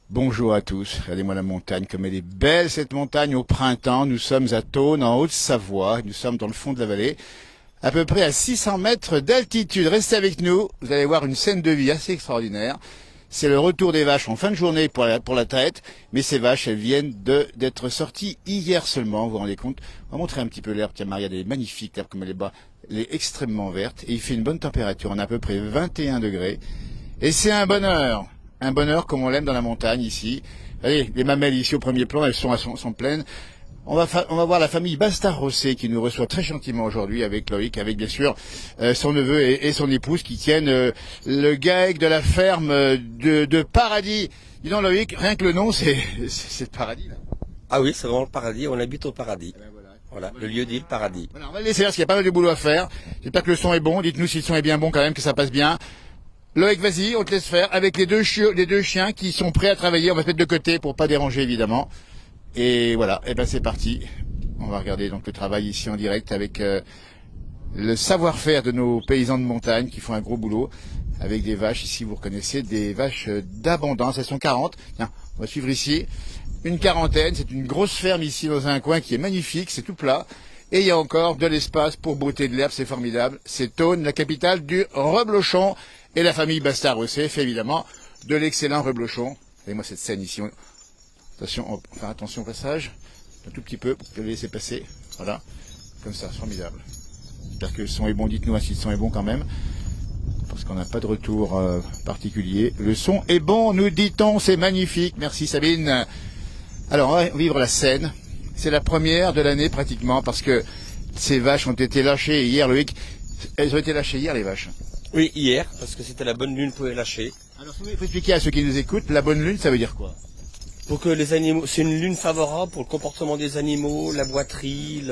Bonjour à tous, regardez-moi la montagne, comme elle est belle cette montagne au printemps. Nous sommes à Thônes, en Haute-Savoie, nous sommes dans le fond de la vallée, à peu près à 600 mètres d'altitude. Restez avec nous, vous allez voir une scène de vie assez extraordinaire. C'est le retour des vaches en fin de journée pour la traite, mais ces vaches, elles viennent d'être sorties hier seulement, vous vous rendez compte. On va montrer un petit peu l'herbe, tiens Maria, elle est magnifique, l'herbe comme elle est bas, elle est extrêmement verte, et il fait une bonne température, on a à peu près 21 degrés, et c'est un bonheur comme on l'aime dans la montagne ici. Allez, les mamelles ici au premier plan, elles sont pleines. On va voir la famille Bastard-Rossé qui nous reçoit très gentiment aujourd'hui avec Loïc, avec bien sûr son neveu et son épouse qui tiennent le GAEC de la ferme de Paradis. Dis donc Loïc, rien que le nom, c'est le paradis là. Ah oui, c'est vraiment le paradis, on habite au paradis. Eh ben voilà. Voilà, le lieu dit le paradis. Voilà, on va le laisser faire parce qu'il y a pas mal de boulot à faire. J'espère que le son est bon. Dites-nous si le son est bien bon quand même, que ça passe bien. Loïc, vas-y, on te laisse faire avec les deux chiens qui sont prêts à travailler. On va se mettre de côté pour pas déranger évidemment. Et voilà, et ben c'est parti. On va regarder donc le travail ici en direct avec le savoir-faire de nos paysans de montagne qui font un gros boulot avec des vaches. Ici, vous reconnaissez des vaches d'abondance. Elles sont 40. Tiens, on va suivre ici. Une quarantaine. C'est une grosse ferme ici dans un coin qui est magnifique. C'est tout plat. Et il y a encore de l'espace pour brouter de l'herbe. C'est formidable. C'est Thônes, la capitale du reblochon. Et la famille Bastard-Rossé fait évidemment de l'excellent reblochon. Regardez-moi cette scène ici. Attention, on va faire attention au passage. Un tout petit peu pour le laisser passer. Voilà. Comme ça, formidable. J'espère que le son est bon. Dites-nous si le son est bon quand même. Parce qu'on n'a pas de retour particulier. Le son est bon, nous dit-on. C'est magnifique. Merci Sabine. Alors, on va vivre la scène. C'est la première de l'année pratiquement parce que ces vaches ont été lâchées hier, Loïc. Elles ont été lâchées hier, les vaches. Oui, hier, parce que c'était la bonne lune pour les lâcher. Alors, il faut expliquer à ceux qui nous écoutent, la bonne lune, ça veut dire quoi? Pour que les animaux, c'est une lune favorable pour le comportement des animaux, la boiterie,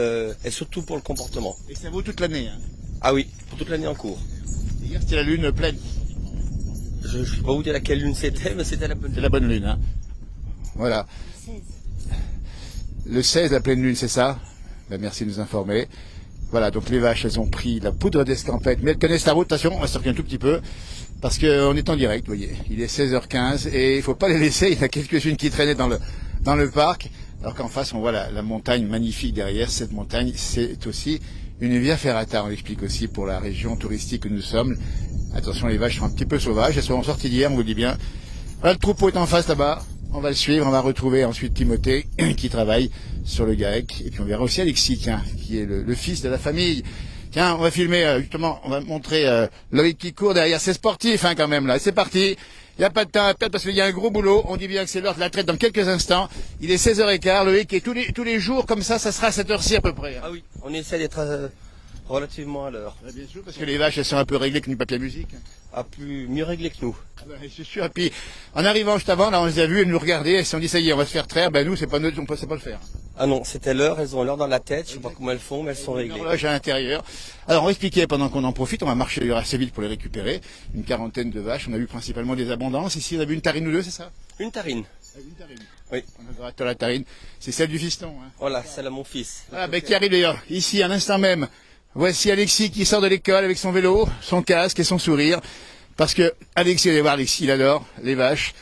et surtout pour le comportement. Et ça vaut toute l'année, hein? Ah oui, pour toute l'année en cours. Hier, c'était la lune pleine. Je ne sais pas vous dire laquelle lune c'était, mais c'était la bonne C'est lune. la bonne lune, hein? Voilà. Le 16, la pleine lune, c'est ça? Ben, merci de nous informer. Voilà, donc les vaches, elles ont pris la poudre d'escampette, mais elles connaissent la route, attention, on va sortir un tout petit peu, parce qu'on est en direct, vous voyez. Il est 16h15 et il faut pas les laisser, il y en a quelques-unes qui traînaient dans le parc, alors qu'en face, on voit la montagne magnifique derrière. Cette montagne, c'est aussi une via ferrata, on l'explique aussi pour la région touristique que nous sommes. Attention, les vaches sont un petit peu sauvages, elles sont sorties d'hier, on vous dit bien. Voilà, le troupeau est en face là-bas. On va le suivre, on va retrouver ensuite Timothée qui travaille sur le GAEC. Et puis on verra aussi Alexis, tiens, qui est le fils de la famille. Tiens, on va filmer, justement, on va montrer Loïc qui court derrière. C'est sportif hein, quand même là. C'est parti. Il n'y a pas de temps à perdre parce qu'il y a un gros boulot. On dit bien que c'est l'heure de la traite dans quelques instants. Il est 16h15, Loïc, et tous les jours comme ça sera à cette heure-ci à peu près. Hein. Ah oui, on essaie d'être relativement à l'heure. Bien sûr, parce que les vaches, elles sont un peu réglées comme du papier à musique. Ah, mieux réglé que nous. Ah ben, c'est sûr. Et puis, en arrivant juste avant, là, on les a vus, elles nous regardaient, elles se sont dit, ça y est, on va se faire traire. Ben, nous, c'est pas notre, on peut pas le faire. Ah non, c'était l'heure, elles ont l'heure dans la tête, je sais pas comment elles font, mais elles sont réglées. Une horloge à l'intérieur. Alors, on va expliquer pendant qu'on en profite, on va marcher assez vite pour les récupérer. Une quarantaine de vaches, on a vu principalement des abondances. Ici, on a vu une tarine ou deux, c'est ça? Une tarine. Une tarine. Oui. On a la tarine. C'est celle du fiston, hein. Voilà, celle à mon fils. Ah, ben, qui arrive d'ailleurs, ici, à l'instant même. Voici Alexis qui sort de l'école avec son vélo, son casque et son sourire. Parce que Alexis, allez voir Alexis, il adore les vaches.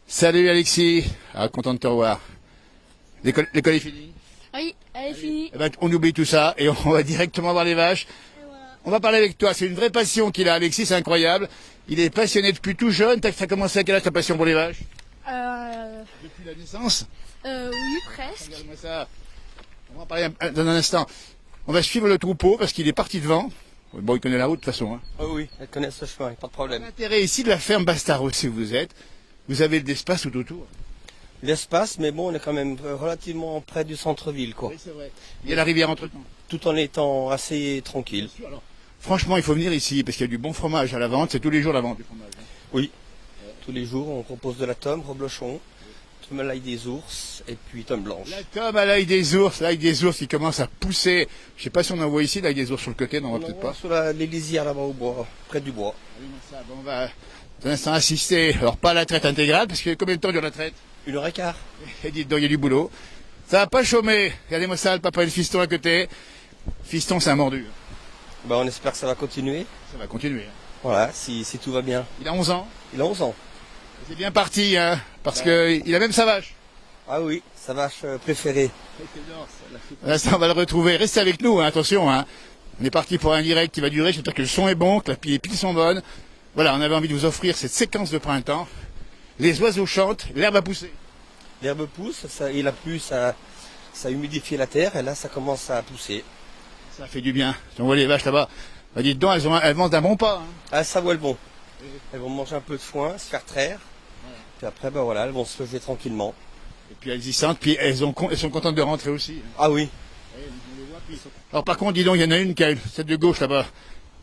Salut Alexis. Ah, content de te revoir. L'école est finie? Oui, elle est finie. Eh ben, on oublie tout ça et on va directement voir les vaches. On va parler avec toi. C'est une vraie passion qu'il a, Alexis, c'est incroyable. Il est passionné depuis tout jeune. T'as commencé à quel âge ta passion pour les vaches? Depuis la naissance? Oui, presque. Regarde-moi ça. On va en parler dans un instant. On va suivre le troupeau parce qu'il est parti devant. Bon, il connaît la route de toute façon. Hein. Oh oui, elles connaissent ce chemin, pas de problème. L'intérêt ici de la ferme Bastard-Rossé où vous êtes, vous avez de l'espace tout autour. L'espace, mais bon, on est quand même relativement près du centre-ville, quoi. Oui, c'est vrai. Il y a la rivière entre-temps. Tout en étant assez tranquille. Alors, franchement, il faut venir ici parce qu'il y a du bon fromage à la vente. C'est tous les jours la vente du fromage. Hein. Oui. Tous les jours, on propose de la tome, reblochon, tome à l'ail des ours et puis tome blanche. La tome à l'ail des ours qui commence à pousser. Je sais pas si on en voit ici, l'ail des ours sur le côté, non, on voit peut-être pas. Sur les lisières là-bas au bois, près du bois. On va pour l'instant assister, alors pas à la traite intégrale, parce que combien de temps dure la traite? 1h15. Et dites donc, il y a du boulot. Ça va pas chômer. Regardez-moi ça, le papa et le fiston à côté. Fiston, c'est un mordu. Ben, on espère que ça va continuer. Ça va continuer. Voilà, si tout va bien. Il a 11 ans. Il a 11 ans. C'est bien parti, hein, parce que il a même sa vache. Ah oui, sa vache préférée. Là, ça, on va le retrouver. Restez avec nous, hein, attention. Hein. On est parti pour un direct qui va durer. J'espère que le son est bon, que les piles sont bonnes. Voilà, on avait envie de vous offrir cette séquence de printemps. Les oiseaux chantent, l'herbe a poussé. L'herbe pousse, il a plu, ça humidifie la terre et là ça commence à pousser. Ça fait du bien. Si on voit les vaches là-bas, bah, dites donc, elles mangent d'un bon pas. Hein. Ah, ça vaut le bon. Elles vont manger un peu de foin, se faire traire. Puis après, ben voilà, elles vont se lever tranquillement. Et puis elles y sentent, puis elles sont contentes de rentrer aussi. Ah oui. Alors par contre, dis donc, il y en a une qui a celle de gauche là-bas.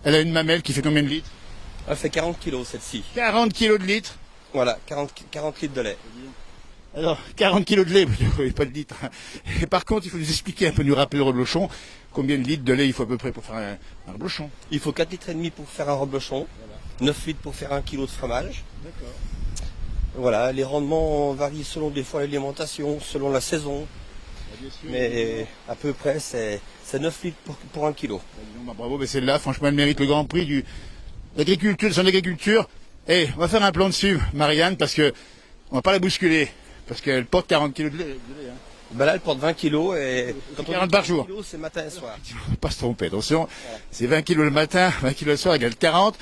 Elle a une mamelle qui fait combien de litres? Elle fait 40 kilos celle-ci. 40 kilos de litres. Voilà, 40 litres de lait. Alors, 40 kilos de lait, pas de litres. Et par contre, il faut nous expliquer un peu, nous rappeler le reblochon, combien de litres de lait il faut à peu près pour faire un reblochon. Il faut 4 litres et demi pour faire un reblochon, 9 litres pour faire 1 kilo de fromage. D'accord. Voilà, les rendements varient selon des fois l'alimentation, selon la saison. Mais à peu près, c'est 9 litres pour 1 kilo. Bah, bravo, mais celle-là, franchement, elle mérite le grand prix de l'agriculture, son agriculture. Et on va faire un plan dessus, Marianne, parce que on va pas la bousculer, parce qu'elle porte 40 kilos de lait. Hein. Ben là, elle porte 20 kilos et quand on 40 dit par 20 jour. kilos, c'est matin et soir. Il ne faut pas se tromper, attention. C'est 20 kilos le matin, 20 kilos le soir égale 40.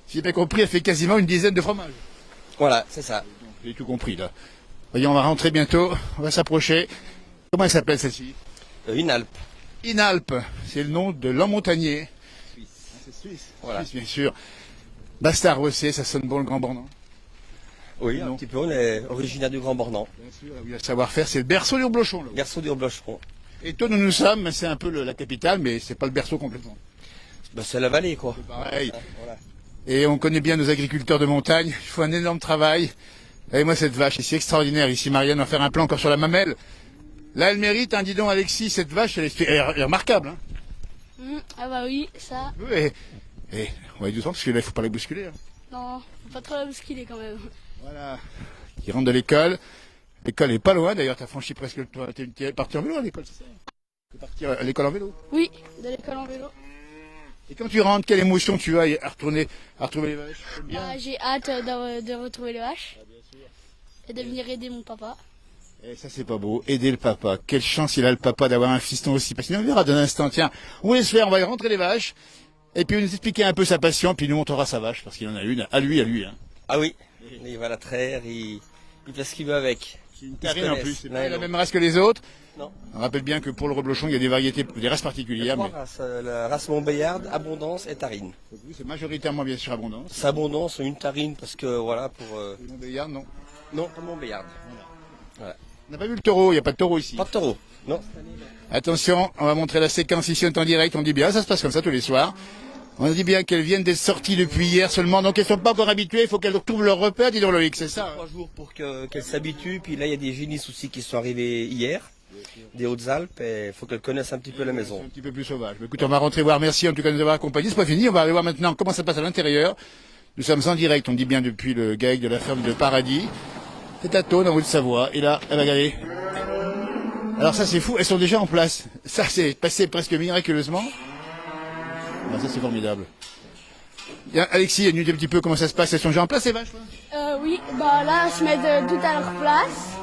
Si j'ai bien compris, elle fait quasiment une dizaine de fromages. Voilà, c'est ça. J'ai tout compris, là. Voyez, on va rentrer bientôt, on va s'approcher. Comment elle s'appelle, celle-ci? Une Alpe. Inalpe, c'est le nom de l'emmontagnée. C'est suisse. Voilà. Suisse, bien sûr. Bastard Rossé, ça sonne bon le Grand Bornand. Oui, Non. un petit peu, on est originaire du Grand Bornand. Bien sûr, là où il y a le savoir-faire, c'est le berceau du reblochon. Là. Berceau du Reblochon. Et toi, nous sommes, c'est un peu la capitale, mais c'est pas le berceau complètement. Ben, c'est la vallée, quoi. Pareil. Voilà. Et on connaît bien nos agriculteurs de montagne. Il faut un énorme travail. Et moi, cette vache ici, extraordinaire. Ici, Marianne va faire un plan encore sur la mamelle. Là, elle mérite, hein, dis donc, Alexis, cette vache, elle est remarquable. Hein. Ah bah oui, ça. Oui, et on va y doucement, parce que là, il faut pas la bousculer. Hein. Non, faut pas trop la bousculer quand même. Voilà. Qui rentre de l'école. L'école est pas loin, d'ailleurs, t'as franchi presque le toit. T'es parti en vélo à l'école, c'est ça? T'es parti à l'école en vélo. Oui, de l'école en vélo. Et quand tu rentres, quelle émotion tu as à retrouver les vaches? T'aimes bien? Bah, j'ai hâte de retrouver les vaches. Et de venir aider mon papa. Et ça, c'est pas beau. Aider le papa. Quelle chance il a le papa d'avoir un fiston aussi. Parce qu'on verra d'un instant. Tiens, on va se faire, on va y rentrer les vaches. Et puis, il va nous expliquer un peu sa passion, puis il nous montrera sa vache, parce qu'il en a une, à lui. Hein. Ah oui, il va la traire, il fait ce qu'il veut avec. C'est une Ils se tarine en connaissent, plus. C'est l'un pas et la l'autre. même race que les autres. Non. On rappelle bien que pour le reblochon, il y a des variétés, des races Il y a particulières. trois Mais races, la race Montbéliarde, Abondance et Tarine. oui, c'est majoritairement bien sûr abondance. C'est Abondance, une Tarine, parce que voilà, pour... Le Montbéliard, non. Non, pas Montbéliarde. On n'a pas vu le taureau, il n'y a pas de taureau ici. Pas de taureau. Non. Attention, on va montrer la séquence ici, on est en direct, on dit bien, ça se passe comme ça tous les soirs. On dit bien qu'elles viennent d'être sorties depuis hier seulement, donc elles ne sont pas encore habituées, il faut qu'elles retrouvent leur repère, dis donc Loïc, c'est ça? 3 jours pour qu'elle s'habitue, puis là il y a des génisses aussi qui sont arrivés hier, des Hautes-Alpes, et il faut qu'elles connaissent un petit peu la maison. Un petit peu plus sauvage. Mais écoute, on va rentrer voir, merci en tout cas de nous avoir accompagnés, c'est pas fini, on va aller voir maintenant comment ça passe à l'intérieur. Nous sommes en direct, on dit bien depuis le GAEC de la ferme de Paradis. C'est à Thônes, en Haute-Savoie, et là, elle va regarder. Alors ça c'est fou, elles sont déjà en place. Ça c'est passé presque miraculeusement. Ah, ça c'est formidable. Bien, Alexis, nous dis un petit peu comment ça se passe, elles sont déjà en place ces vaches là? Oui, bah là, elles se mettent tout à leur place.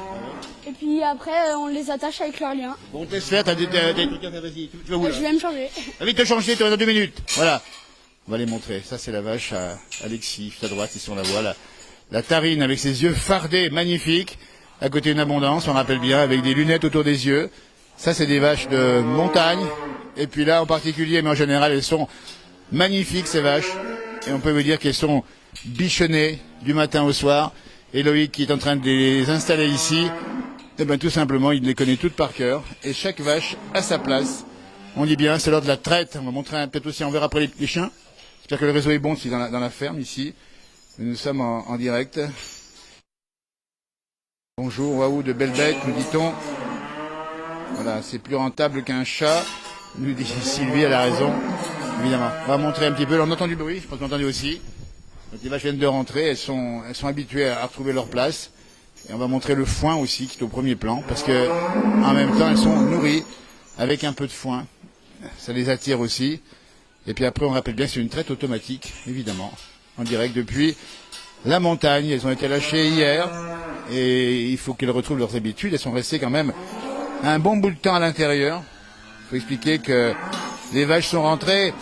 Et puis après, on les attache avec leurs liens. Bon, on te laisse faire, t'as des trucs à faire, vas-y, tu vas où là? Je vais me changer. Ah vite te changer, tu vas dans 2 minutes. Voilà. On va les montrer. Ça c'est la vache à Alexis, juste à droite, ici on la voit là. La tarine avec ses yeux fardés, magnifiques. À côté une abondance, on rappelle bien, avec des lunettes autour des yeux. Ça c'est des vaches de montagne. Et puis là en particulier, mais en général, elles sont magnifiques ces vaches. Et on peut vous dire qu'elles sont bichonnées du matin au soir. Et Loïc qui est en train de les installer ici, eh ben tout simplement, il les connaît toutes par cœur. Et chaque vache a sa place. On dit bien, c'est l'heure de la traite. On va montrer un peu aussi, on verra après les chiens. J'espère que le réseau est bon ici dans la ferme ici. Nous sommes en direct. Bonjour, waouh, de belles bêtes, nous dit-on. Voilà, c'est plus rentable qu'un chat, nous dit Sylvie, elle a raison, évidemment. On va montrer un petit peu, on entend du bruit, je pense qu'on entendait aussi. Donc les vaches viennent de rentrer, elles sont habituées à retrouver leur place. Et on va montrer le foin aussi, qui est au premier plan, parce que en même temps, elles sont nourries avec un peu de foin. Ça les attire aussi. Et puis après, on rappelle bien que c'est une traite automatique, évidemment, en direct depuis la montagne. Elles ont été lâchées hier et il faut qu'elles retrouvent leurs habitudes. Elles sont restées quand même un bon bout de temps à l'intérieur. Il faut expliquer que les vaches sont rentrées.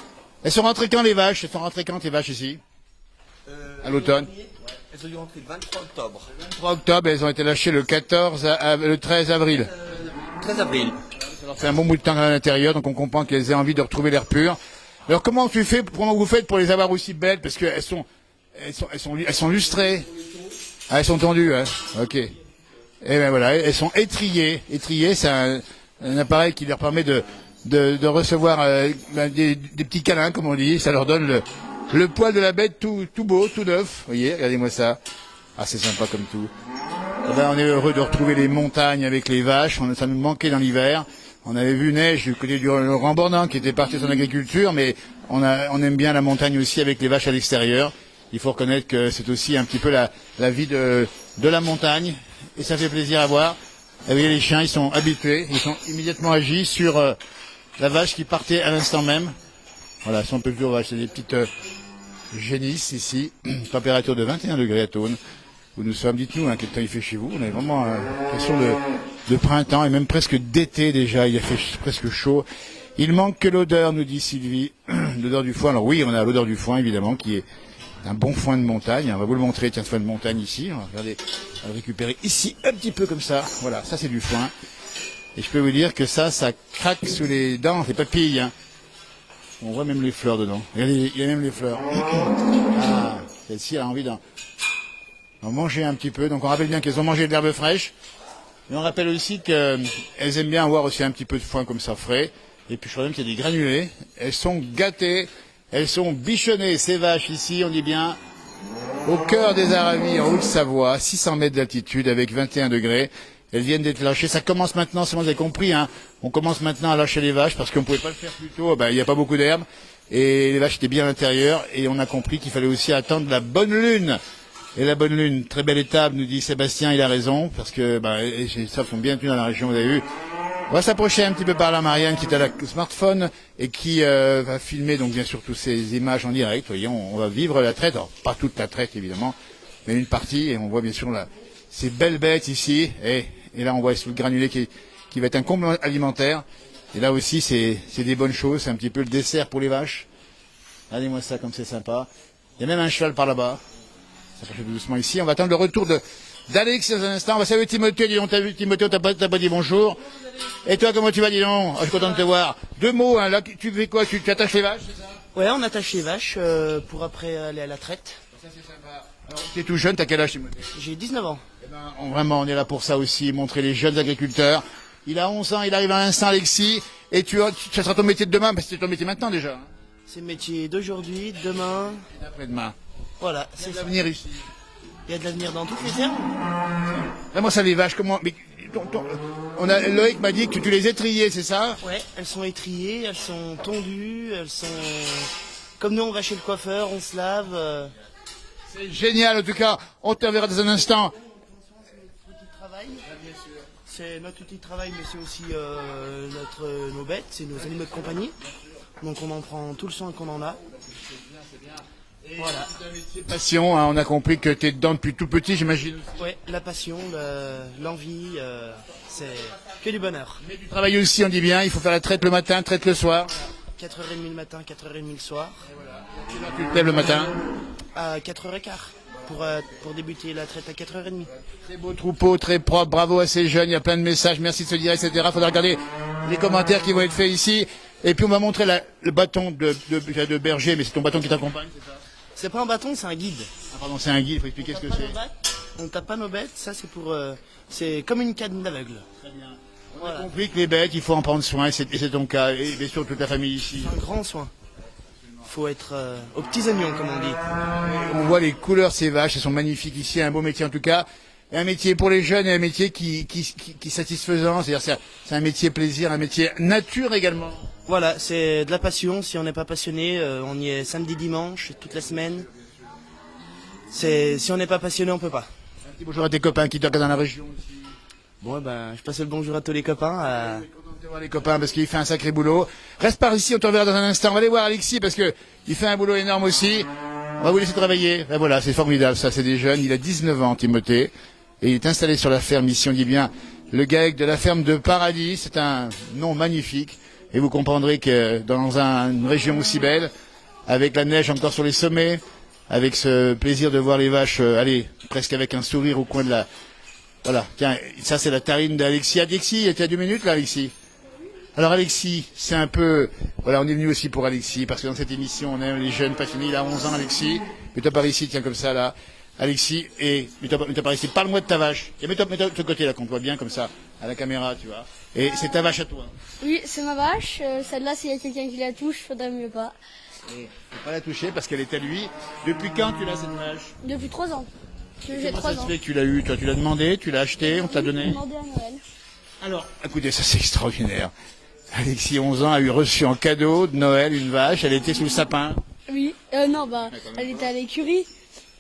Elles sont rentrées quand les vaches? Elles sont rentrées quand les vaches ici? À l'automne? Elles ont dû rentrer le 23 octobre. 3 octobre, elles ont été lâchées le 13 avril. 13 avril. Ça leur fait un bon bout de temps à l'intérieur, donc on comprend qu'elles aient envie de retrouver l'air pur. Alors comment vous faites pour les avoir aussi belles? Parce qu'elles elles sont lustrées. Ah, elles sont tendues, hein. Ok. Et ben voilà, elles sont étriées. Étriées, c'est un appareil qui leur permet de recevoir des petits câlins, comme on dit. Ça leur donne le poil de la bête tout beau, tout neuf. Vous voyez, regardez-moi ça. Ah, c'est sympa comme tout. Eh ben, on est heureux de retrouver les montagnes avec les vaches. Ça nous manquait dans l'hiver. On avait vu neige du côté du Rambordin qui était parti de son agriculture, mais on aime bien la montagne aussi avec les vaches à l'extérieur. Il faut reconnaître que c'est aussi un petit peu la vie de la montagne et ça fait plaisir à voir. Et vous voyez, les chiens, ils sont habitués, ils sont immédiatement agis sur la vache qui partait à l'instant même. Voilà, si on peut plus, vaches, c'est des petites génisses ici, température de 21 degrés à Thônes, où nous sommes. Dites-nous quel temps il fait chez vous. On a vraiment l'impression de printemps et même presque d'été déjà. Il a fait presque chaud. Il manque que l'odeur, nous dit Sylvie, l'odeur du foin. Alors oui, on a l'odeur du foin évidemment qui est un bon foin de montagne. On va vous le montrer, tiens, ce foin de montagne ici. On va regarder, on va le récupérer ici un petit peu comme ça. Voilà, ça c'est du foin. Et je peux vous dire que ça craque sous les dents, c'est papilles. Hein. On voit même les fleurs dedans. Regardez, il y a même les fleurs. Ah, celle-ci a envie d'en manger un petit peu. Donc on rappelle bien qu'elles ont mangé de l'herbe fraîche. Mais on rappelle aussi qu'elles aiment bien avoir aussi un petit peu de foin comme ça frais. Et puis je crois même qu'il y a des granulés. Elles sont gâtées, elles sont bichonnées. Ces vaches ici, on dit bien, au cœur des Aravis, en Haute-Savoie, 600 mètres d'altitude avec 21 degrés. Elles viennent d'être lâchées. Ça commence maintenant, si vous avez compris, hein. On commence maintenant à lâcher les vaches parce qu'on ne pouvait pas le faire plus tôt. Ben, il n'y a pas beaucoup d'herbe. Et les vaches étaient bien à l'intérieur. Et on a compris qu'il fallait aussi attendre la bonne lune. Et la bonne lune, très belle étape, nous dit Sébastien, il a raison. Parce que, ça sont bien tenus dans la région, vous avez vu. On va s'approcher un petit peu par là, Marianne, qui est à la smartphone et qui va filmer, donc bien sûr, toutes ces images en direct. Vous voyez, on va vivre la traite. Alors, pas toute la traite, évidemment, mais une partie. Et on voit bien sûr ces belles bêtes ici. Et là, on voit le granulé qui va être un complément alimentaire. Et là aussi, c'est des bonnes choses. C'est un petit peu le dessert pour les vaches. Regardez-moi ça, comme c'est sympa. Il y a même un cheval par là-bas. Ça passe doucement ici. On va attendre le retour d'Alex dans un instant. On va saluer Timothée. Dis donc, t'as vu Timothée, t'as pas dit bonjour. Et toi, comment tu vas, dis donc? Je suis content de te voir. 2 mots, hein. Là, tu fais quoi? Tu attaches les vaches, c'est ça? Ouais, on attache les vaches pour après aller à la traite. Ça, c'est sympa. Alors, t'es tout jeune, t'as quel âge, Timothée? J'ai 19 ans. Eh ben, vraiment, on est là pour ça aussi, montrer les jeunes agriculteurs. Il a 11 ans, il arrive à l'instant, Alexis. Et ça sera ton métier de demain, parce que c'est ton métier maintenant déjà. Hein. C'est le métier d'aujourd'hui, demain. Et d'après-demain. Voilà, C'est c'est l'avenir ici. Il y a de l'avenir dans toutes les fermes. Vraiment, ça, les vaches, comment. Mais, Loïc m'a dit que tu les étriais, c'est ça? Ouais, elles sont étriées, elles sont tondues, elles sont. Comme nous, on va chez le coiffeur, on se lave. C'est génial, en tout cas. On te reverra dans un instant. C'est notre outil de travail, mais c'est aussi nos bêtes, c'est nos animaux de compagnie. Donc on en prend tout le soin qu'on en a. Voilà. Passion, hein, on a compris que tu es dedans depuis tout petit, j'imagine. Ouais, la passion, l'envie, c'est que du bonheur. Mais tu travailles aussi, on dit bien, il faut faire la traite le matin, traite le soir. 4h30 le matin, 4h30 le soir. Tu te lèves le matin. À 4h15 pour débuter la traite à 4h30. Très beau troupeau, très propre, bravo à ces jeunes, il y a plein de messages, merci de se dire, etc. Il faudra regarder les commentaires qui vont être faits ici. Et puis on va montrer le bâton de berger, mais c'est ton bâton qui t'accompagne, c'est ça? C'est pas un bâton, c'est un guide. Ah pardon, c'est un guide, il faut expliquer ce que c'est. On tape pas nos bêtes, ça c'est pour... c'est comme une canne d'aveugle. Très bien. On a compris que les bêtes, il faut en prendre soin, et c'est ton cas, et bien sûr toute la famille ici. Un grand soin. Faut être aux petits oignons, comme on dit. On voit les couleurs de ces vaches, elles sont magnifiques ici, un beau métier en tout cas. Et un métier pour les jeunes et un métier qui est satisfaisant, c'est-à-dire c'est un métier plaisir, un métier nature également. Voilà, c'est de la passion. Si on n'est pas passionné, on y est samedi, dimanche, toute la semaine. Si on n'est pas passionné, on peut pas. Un petit bonjour à tes copains qui toquent dans la région aussi. Bon, ben, je passe le bonjour à tous les copains. Content de te voir les copains parce qu'il fait un sacré boulot. Reste par ici, on te reverra dans un instant. On va aller voir Alexis parce que il fait un boulot énorme aussi. On va vous laisser travailler. Ben voilà, c'est formidable, ça, c'est des jeunes. Il a 19 ans, Timothée, et il est installé sur la ferme ici, on dit bien, le GAEC de la ferme de Paradis. C'est un nom magnifique, et vous comprendrez que dans une région aussi belle, avec la neige encore sur les sommets, avec ce plaisir de voir les vaches, aller presque avec un sourire au coin de la... Voilà, tiens, ça c'est la tarine d'Alexis. Alexis, tu as 2 minutes là, Alexis? Alors Alexis, c'est un peu... Voilà, on est venu aussi pour Alexis, parce que dans cette émission, on aime les jeunes passionnés. Il a 11 ans, Alexis. Mets-toi par ici, tiens, comme ça, là. Alexis, et mets-toi par ici. Parle-moi de ta vache. Et mets-toi de ce côté, là, qu'on te voit bien, comme ça, à la caméra, tu vois. Et c'est ta vache à toi. Oui, c'est ma vache. Celle-là, s'il y a quelqu'un qui la touche, faudrait mieux pas. Et faut pas la toucher, parce qu'elle est à lui. Depuis quand tu l'as, cette vache? Depuis 3 ans. Que j'ai Comment 3 ça se ans. fait que tu l'as eu? Toi, tu l'as demandé, tu l'as acheté, on te l'a J'ai donné? demandé à Noël. Alors, écoutez, ça c'est extraordinaire. Alexis, 11 ans, a eu reçu en cadeau de Noël une vache, elle était sous le sapin. Oui, non, bah, elle était à l'écurie.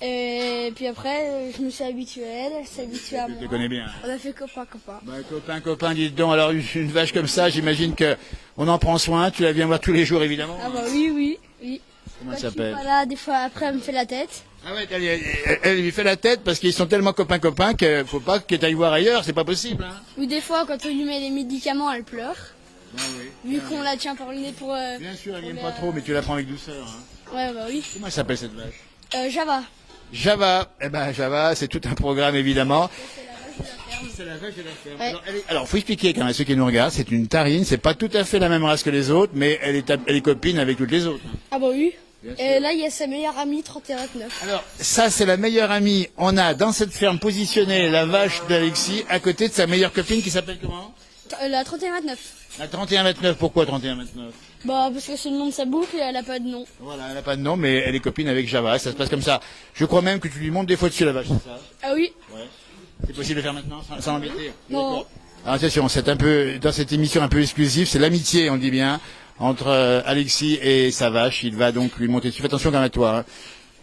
Et puis après, je me suis habitué à elle, elle s'est habituée à Je moi. te connais bien. On a fait copain. Bah, copain, dites donc, alors une vache comme ça, j'imagine que on en prend soin, tu la viens voir tous les jours évidemment. Ah bah oui. Comment Quand elle je suis s'appelle? pas là, des fois après, elle me fait la tête. Ah ouais, elle lui fait la tête parce qu'ils sont tellement copains qu'il faut pas que tu ailles voir ailleurs, c'est pas possible. Hein. Ou des fois, quand on lui met les médicaments, elle pleure. Ah oui. Vu qu'on la tient par le nez pour... Bien sûr, elle pour vient la- pas trop, mais tu la prends avec douceur. Hein. Ouais, bah oui. Comment elle s'appelle cette vache? Java. Java. Eh ben Java, c'est tout un programme évidemment. C'est la vache de la ferme. Ouais. Alors, faut expliquer quand même à ceux qui nous regardent, c'est une tarine, c'est pas tout à fait la même race que les autres, mais elle est copine avec toutes les autres. Ah bah oui. Bien Et là, il y a sa meilleure amie, 3129. Alors, ça, c'est la meilleure amie. On a dans cette ferme positionné la vache d'Alexis à côté de sa meilleure copine qui s'appelle comment? La 3129. La 3129. Pourquoi 3129? Bah, parce que c'est le nom de sa boucle et elle a pas de nom. Voilà, elle n'a pas de nom, mais elle est copine avec Java. Ça se passe comme ça. Je crois même que tu lui montes des fois dessus la vache, c'est ça? Ah oui. Ouais. C'est possible de faire maintenant, sans l'embêter? Non. D'accord. Alors, attention, c'est un peu, dans cette émission un peu exclusive, c'est l'amitié, on dit bien, entre Alexis et sa vache. Il va donc lui monter dessus. Fais attention quand même à toi. Hein.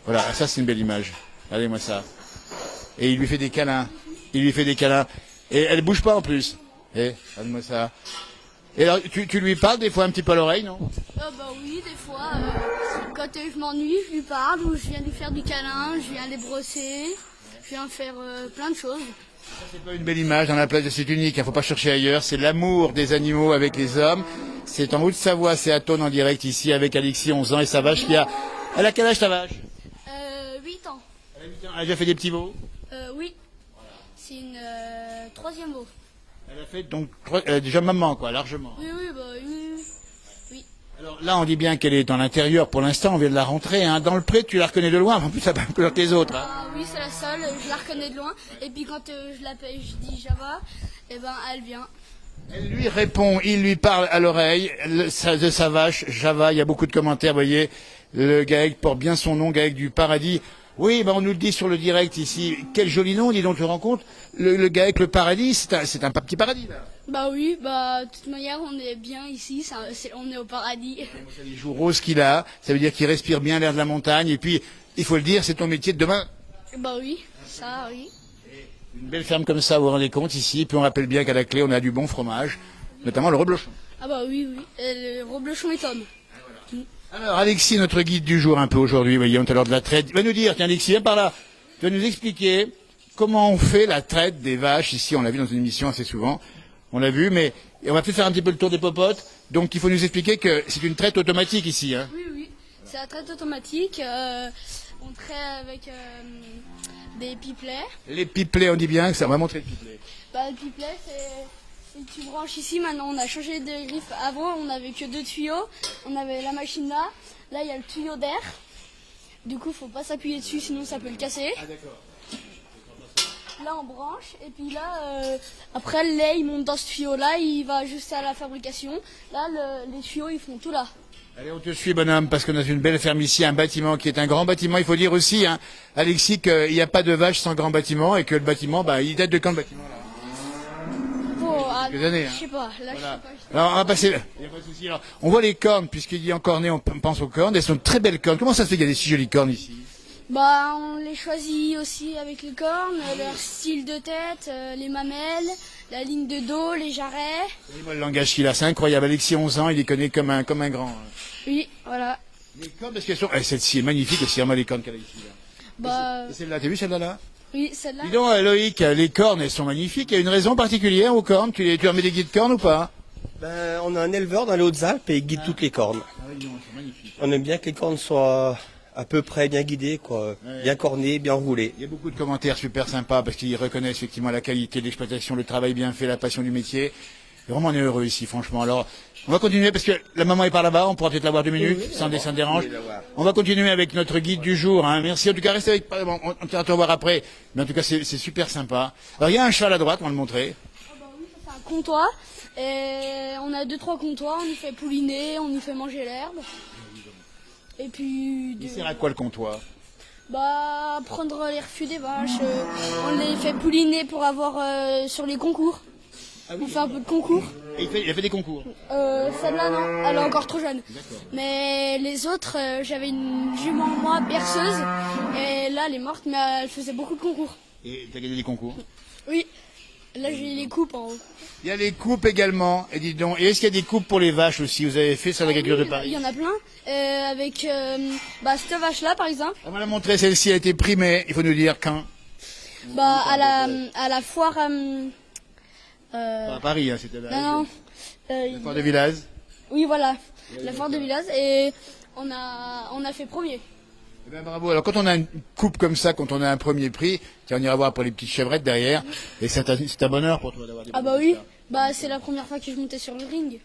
Voilà, ça c'est une belle image. Regardez-moi ça. Et il lui fait des câlins. Et elle bouge pas en plus. Eh, regarde-moi ça. Et alors, tu lui parles des fois un petit peu à l'oreille, non? Ah bah oui, des fois, quand je m'ennuie, je lui parle, ou je viens lui faire du câlin, je viens les brosser, je viens faire plein de choses. C'est pas une belle image dans la plage, c'est unique, il faut pas chercher ailleurs. C'est l'amour des animaux avec les hommes. C'est en Haute-Savoie, c'est à Thônes en direct ici avec Alexis, 11 ans, et sa vache qui a... Elle a quel âge ta vache? 8 ans. Elle a 8 ans. Elle a déjà fait des petits veaux? Oui. C'est une troisième eau. Elle a fait donc elle a déjà maman, quoi, largement. Oui, bah oui. Alors là, on dit bien qu'elle est dans l'intérieur pour l'instant, on vient de la rentrer. Hein. Dans le pré, tu la reconnais de loin, en plus, ça va plus couleur que les autres. Hein. Ah oui, c'est la seule, je la reconnais de loin. Et puis quand je l'appelle, je dis Java, et ben elle vient. Elle lui répond, il lui parle à l'oreille de sa vache, Java. Il y a beaucoup de commentaires, vous voyez. Le GAEC porte bien son nom, GAEC du Paradis. Oui, ben on nous le dit sur le direct ici. Quel joli nom, dis donc, tu te rends compte? Le GAEC, le Paradis, c'est un petit paradis, là. Bah oui, bah de toute manière, on est bien ici, on est au paradis. Les joues roses qu'il a, ça veut dire qu'il respire bien l'air de la montagne. Et puis, il faut le dire, c'est ton métier de demain. Bah oui, ça oui. Une belle ferme comme ça, vous vous rendez compte ici. Puis on rappelle bien qu'à la clé, on a du bon fromage, notamment le reblochon. Ah bah oui. Et le reblochon est Tom. Alors, Alexis, notre guide du jour un peu aujourd'hui, voyez, on est à l'heure de la traite. Il va nous dire, tiens Alexis, viens par là. Tu vas nous expliquer comment on fait la traite des vaches. Ici, on l'a vu dans une émission assez souvent. On l'a vu, mais on va peut-être faire un petit peu le tour des popotes. Donc, il faut nous expliquer que c'est une traite automatique ici. Hein. Oui. C'est la traite automatique. On traite avec des pipelets. Les pipelets, on dit bien que ça va montrer le pipelet. Bah, le pipelet, tu branches ici. Maintenant, on a changé de griffe. Avant, on n'avait que 2 tuyaux. On avait la machine là. Là, il y a le tuyau d'air. Du coup, faut pas s'appuyer dessus, sinon ça peut le casser. Ah, d'accord. Là, on branche. Et puis là, après, le lait, il monte dans ce tuyau-là. Il va jusqu'à la fabrication. Là, les tuyaux, ils font tout là. Allez, on te suit, bonhomme, parce qu'on a une belle ferme ici, un bâtiment qui est un grand bâtiment. Il faut dire aussi, hein, Alexis, qu'il n'y a pas de vache sans grand bâtiment et que le bâtiment, bah, il date de quand le bâtiment là? Quelques années, hein. Je sais pas. Là, Voilà. je sais pas. Alors, on va passer. Il n'y a pas de souci. Alors, on voit les cornes, puisqu'il dit encorné, on pense aux cornes. Elles sont de très belles cornes. Comment ça se fait qu'il y a des si jolies cornes ici? Bah, on les choisit aussi avec les cornes, leur style de tête, les mamelles, la ligne de dos, les jarrets. Regardez-moi le langage qu'il a, c'est incroyable. Alexis, 11 ans, il les connaît comme un grand. Oui, voilà. Les cornes, parce qu'elles sont... celle-ci est magnifique aussi, regarde les cornes qu'elle a ici. Là. Bah, Et celle-là, t'as vu celle-là là? oui, celle-là. Dis donc, Loïc, les cornes, elles sont magnifiques. Il y a une raison particulière aux cornes? Tu leur mets des guides cornes ou pas? Ben, on a un éleveur dans les Hautes-Alpes et il guide toutes les cornes. Ah oui, non, elles sont magnifiques. On aime bien que les cornes soient à peu près bien guidées, quoi. Ouais. Bien cornées, bien roulées. Il y a beaucoup de commentaires super sympas parce qu'ils reconnaissent effectivement la qualité de l'exploitation, le travail bien fait, la passion du métier. Et vraiment, on est heureux ici, franchement. Alors, on va continuer parce que la maman est par là-bas. On pourra peut-être la voir 2 minutes, sans ça dérange. Oui, la voir. On va continuer avec notre guide du jour. Hein. Merci. En tout cas, restez avec. On va te revoir après. Mais en tout cas, c'est super sympa. Alors, il y a un chat à la droite, on va le montrer. Ah bah oui, ça, c'est un comptoir. Et on a 2-3 comptoirs, on y fait pouliner, on y fait manger l'herbe. Et puis... Il sert à quoi le comptoir? Bah, prendre les refus des vaches, on les fait pouliner pour avoir sur les concours. On fait un peu de concours. Et il a fait des concours. Celle-là, non, elle est encore trop jeune. Mais les autres, j'avais une jument, moi, berceuse. Et là, elle est morte, mais elle faisait beaucoup de concours. Et tu as gagné des concours. Oui, là, j'ai les coupes en haut. Il y a les coupes également. Et dis donc, et est-ce qu'il y a des coupes pour les vaches aussi? Vous avez fait sur l'agriculture de Il Paris? y en a plein. Avec cette vache-là, par exemple. On va la montrer, celle-ci a été primée. Il faut nous dire quand. Bah, à la foire... Pas à Paris, hein, c'était là. non, non. La foire de village. Oui, voilà, la foire de village. Et on a fait premier. Eh ben, bravo. Alors quand on a une coupe comme ça, quand on a un premier prix, tiens, on ira voir pour les petites chevrettes derrière. Et c'est un bonheur pour toi d'avoir des Ah bah bonnes oui, choses. bah c'est la première fois que je montais sur le ring.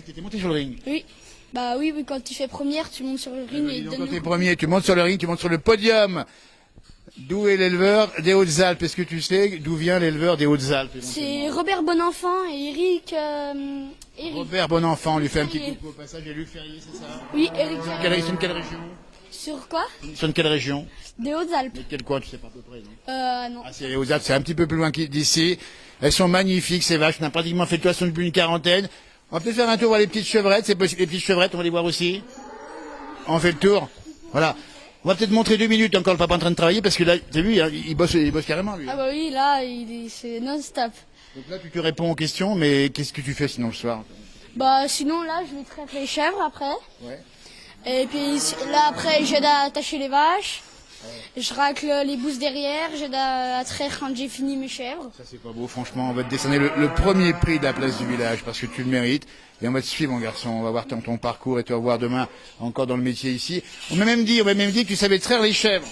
Tu étais monté sur le ring. Oui. Bah oui, quand tu fais première, tu montes sur le ring et Dis ils donc, donnent quand le t'es coup. premier, tu montes sur le ring, tu montes sur le podium. D'où est l'éleveur des Hautes-Alpes? Est-ce que tu sais d'où vient l'éleveur des Hautes-Alpes? C'est Robert Bonenfant et Eric. Eric. Robert Bonenfant, on lui fait un petit Ferrier. coucou au passage. Et Luc Ferrier, c'est ça? Oui, Eric. Ils sont de quelle région? Sur quoi? Ils sont de quelle région? Des Hautes-Alpes. De quel coin, tu sais pas à peu près, non? Non. Ah, c'est les Hautes-Alpes, c'est un petit peu plus loin d'ici. Elles sont magnifiques, ces vaches. On a pratiquement fait le tour depuis une quarantaine. On va peut-être faire un tour voir les petites chevrettes. C'est possible, les petites chevrettes, on va les voir aussi. On fait le tour. Voilà. On va peut-être montrer 2 minutes encore le papa en train de travailler parce que là, t'as vu, hein, il bosse carrément, lui. Ah bah oui, là, c'est non-stop. Donc là, tu te réponds aux questions, mais qu'est-ce que tu fais sinon le soir? Bah sinon, là, je vais traire les chèvres après. Ouais. Et puis là, après, j'aide à attacher les vaches. Je racle les bousses derrière, j'aide à traire quand j'ai fini mes chèvres. Ça, c'est pas beau, franchement. On va te décerner le premier prix de la place du village parce que tu le mérites. Et on va te suivre, mon garçon. On va voir ton parcours et te revoir demain encore dans le métier ici. On m'a même dit que tu savais traire les chèvres.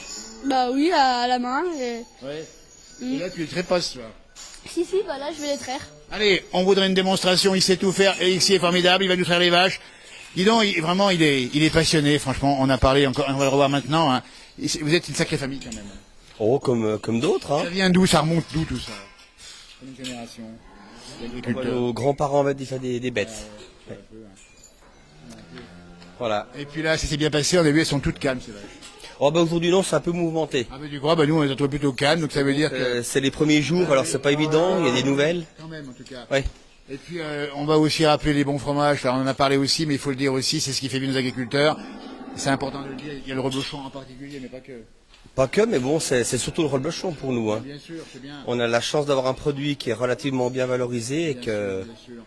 Bah oui, à la main. Et... Ouais. Et là, tu les trépasses, toi. Si, bah là, je vais les traire. Allez, on voudrait une démonstration. Il sait tout faire. Et ici est formidable. Il va nous traire les vaches. Dis donc, vraiment, il est passionné. Franchement, on a parlé encore. On va le revoir maintenant. Hein. Vous êtes une sacrée famille quand même. Oh, comme d'autres, hein. Ça vient d'où? Ça remonte d'où tout ça? Une génération Bah, d'agriculteurs. nos grands-parents avaient déjà des bêtes. Ouais. Voilà. Et puis là, ça s'est bien passé. On a vu, elles sont toutes calmes, ces vaches. Oh bah aujourd'hui non, c'est un peu mouvementé. Ah, mais tu crois? Bah, nous, on les a trouvées plutôt calmes. Donc ça veut dire que. C'est les premiers jours, alors c'est pas évident, il y a des nouvelles. Quand même, en tout cas. Ouais. Et puis, on va aussi rappeler les bons fromages. Enfin, on en a parlé aussi, mais il faut le dire aussi, c'est ce qui fait vivre nos agriculteurs. C'est important de le dire. Il y a le reblochon en particulier, mais pas que. Pas que, mais bon, c'est surtout le reblochon pour nous, hein. Bien sûr, c'est bien. On a la chance d'avoir un produit qui est relativement bien valorisé et que... Bien sûr.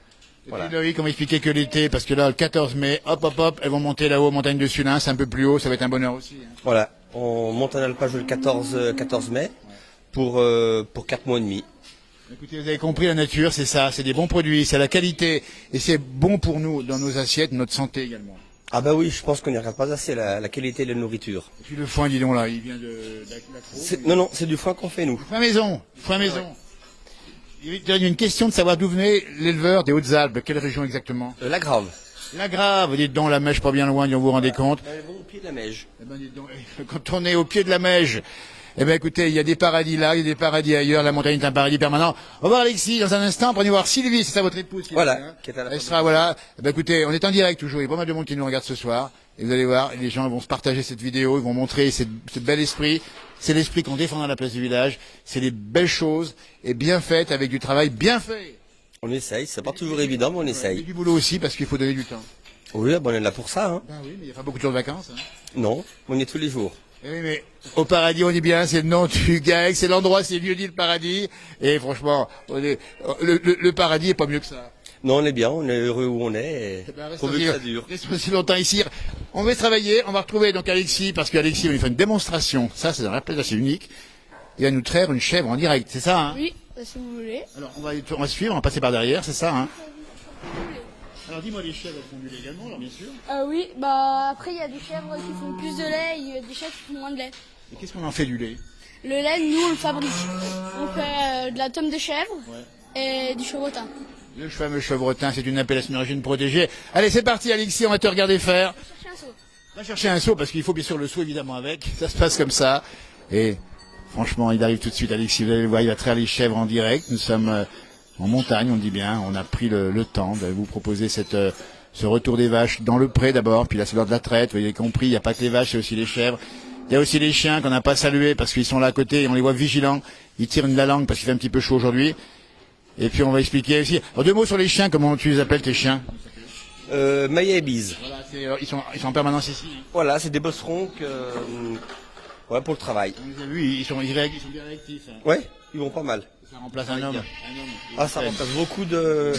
Et Voilà. puis Loïc, on va expliquer que l'été, parce que là, le 14 mai, hop, elles vont monter là-haut aux montagnes de Sulin, c'est un peu plus haut, ça va être un bonheur aussi. Hein. Voilà, on monte un alpage le 14 mai pour 4 mois et demi. Écoutez, vous avez compris, la nature, c'est ça, c'est des bons produits, c'est la qualité, et c'est bon pour nous, dans nos assiettes, notre santé également. Ah bah oui, je pense qu'on n'y regarde pas assez la qualité de la nourriture. Et puis le foin, dis donc là, il vient de l'Accro. Non, c'est du foin qu'on fait nous. Foin maison. Il y a une question de savoir d'où venait l'éleveur des Hautes-Alpes, quelle région exactement? La Grave. La Grave, dites donc, la Mèche pas bien loin, vous vous rendez compte? Elles vont au pied de la Meige. Eh ben, dites donc, quand on est au pied de la Meige, eh ben, écoutez, il y a des paradis là, il y a des paradis ailleurs, la montagne est un paradis permanent. On va voir Alexis dans un instant, pour aller voir Sylvie, c'est ça votre épouse qui est Voilà, là, hein. qui est à la Elle sera, voilà. Eh ben, écoutez, on est en direct toujours, il y a pas mal de monde qui nous regarde ce soir, et vous allez voir, les gens vont se partager cette vidéo, ils vont montrer ce bel esprit. C'est l'esprit qu'on défend dans la place du village, c'est des belles choses, et bien faites, avec du travail bien fait. On essaye, c'est pas toujours évident, mais on Et essaye. du boulot aussi, parce qu'il faut donner du temps. Oui, bon, on est là pour ça, hein. Ben oui, mais il n'y a pas beaucoup de jours de vacances, hein. Non, on y est tous les jours. Eh oui, mais au paradis, on dit bien, c'est le nom du GAEC, c'est l'endroit, c'est le lieu dit le paradis. Et franchement, le paradis est pas mieux que ça. Non, on est bien, on est heureux où on est, Eh ben, et pourvu que ça dure. restons aussi longtemps ici. On va travailler, on va retrouver donc Alexis, parce qu'Alexis, on lui fait une démonstration. Ça, c'est dans la place assez unique. Il va nous traire une chèvre en direct, c'est ça, hein? Oui, si vous voulez. Alors, on va suivre, on va passer par derrière, c'est ça, hein? Alors, dis-moi, les chèvres, elles font du lait également, alors, bien sûr. Oui, bah après il y a des chèvres qui font plus de lait et il y a des chèvres qui font moins de lait. Et qu'est-ce qu'on en fait du lait? Le lait, nous on le fabrique. On fait de la tome de chèvre et du chevrotin. Le fameux chevrotin, c'est une appellation d'origine protégée. Allez, c'est parti, Alexis, on va te regarder faire. Cherchez un seau. Va chercher un seau, parce qu'il faut bien sûr le seau, évidemment, avec. Ça se passe comme ça. Et franchement, il arrive tout de suite, Alexis. Vous allez le voir, il va traire les chèvres en direct. Nous sommes en montagne, on dit bien. On a pris le temps de vous proposer ce retour des vaches dans le pré d'abord. Puis là, c'est l'heure de la traite. Vous avez compris, il n'y a pas que les vaches, c'est aussi les chèvres. Il y a aussi les chiens qu'on n'a pas salués parce qu'ils sont là à côté et on les voit vigilants. Ils tirent de la langue parce qu'il fait un petit peu chaud aujourd'hui. Et puis on va expliquer aussi. Alors, 2 mots sur les chiens, comment tu les appelles tes chiens? Maya et Bise. Voilà, ils sont en permanence ici. Voilà, c'est des bosserons ouais, pour le travail. On les a vus, ils sont bien réactifs. Hein. Ouais, ils vont pas mal. Ça remplace un homme. Ah, ça remplace beaucoup de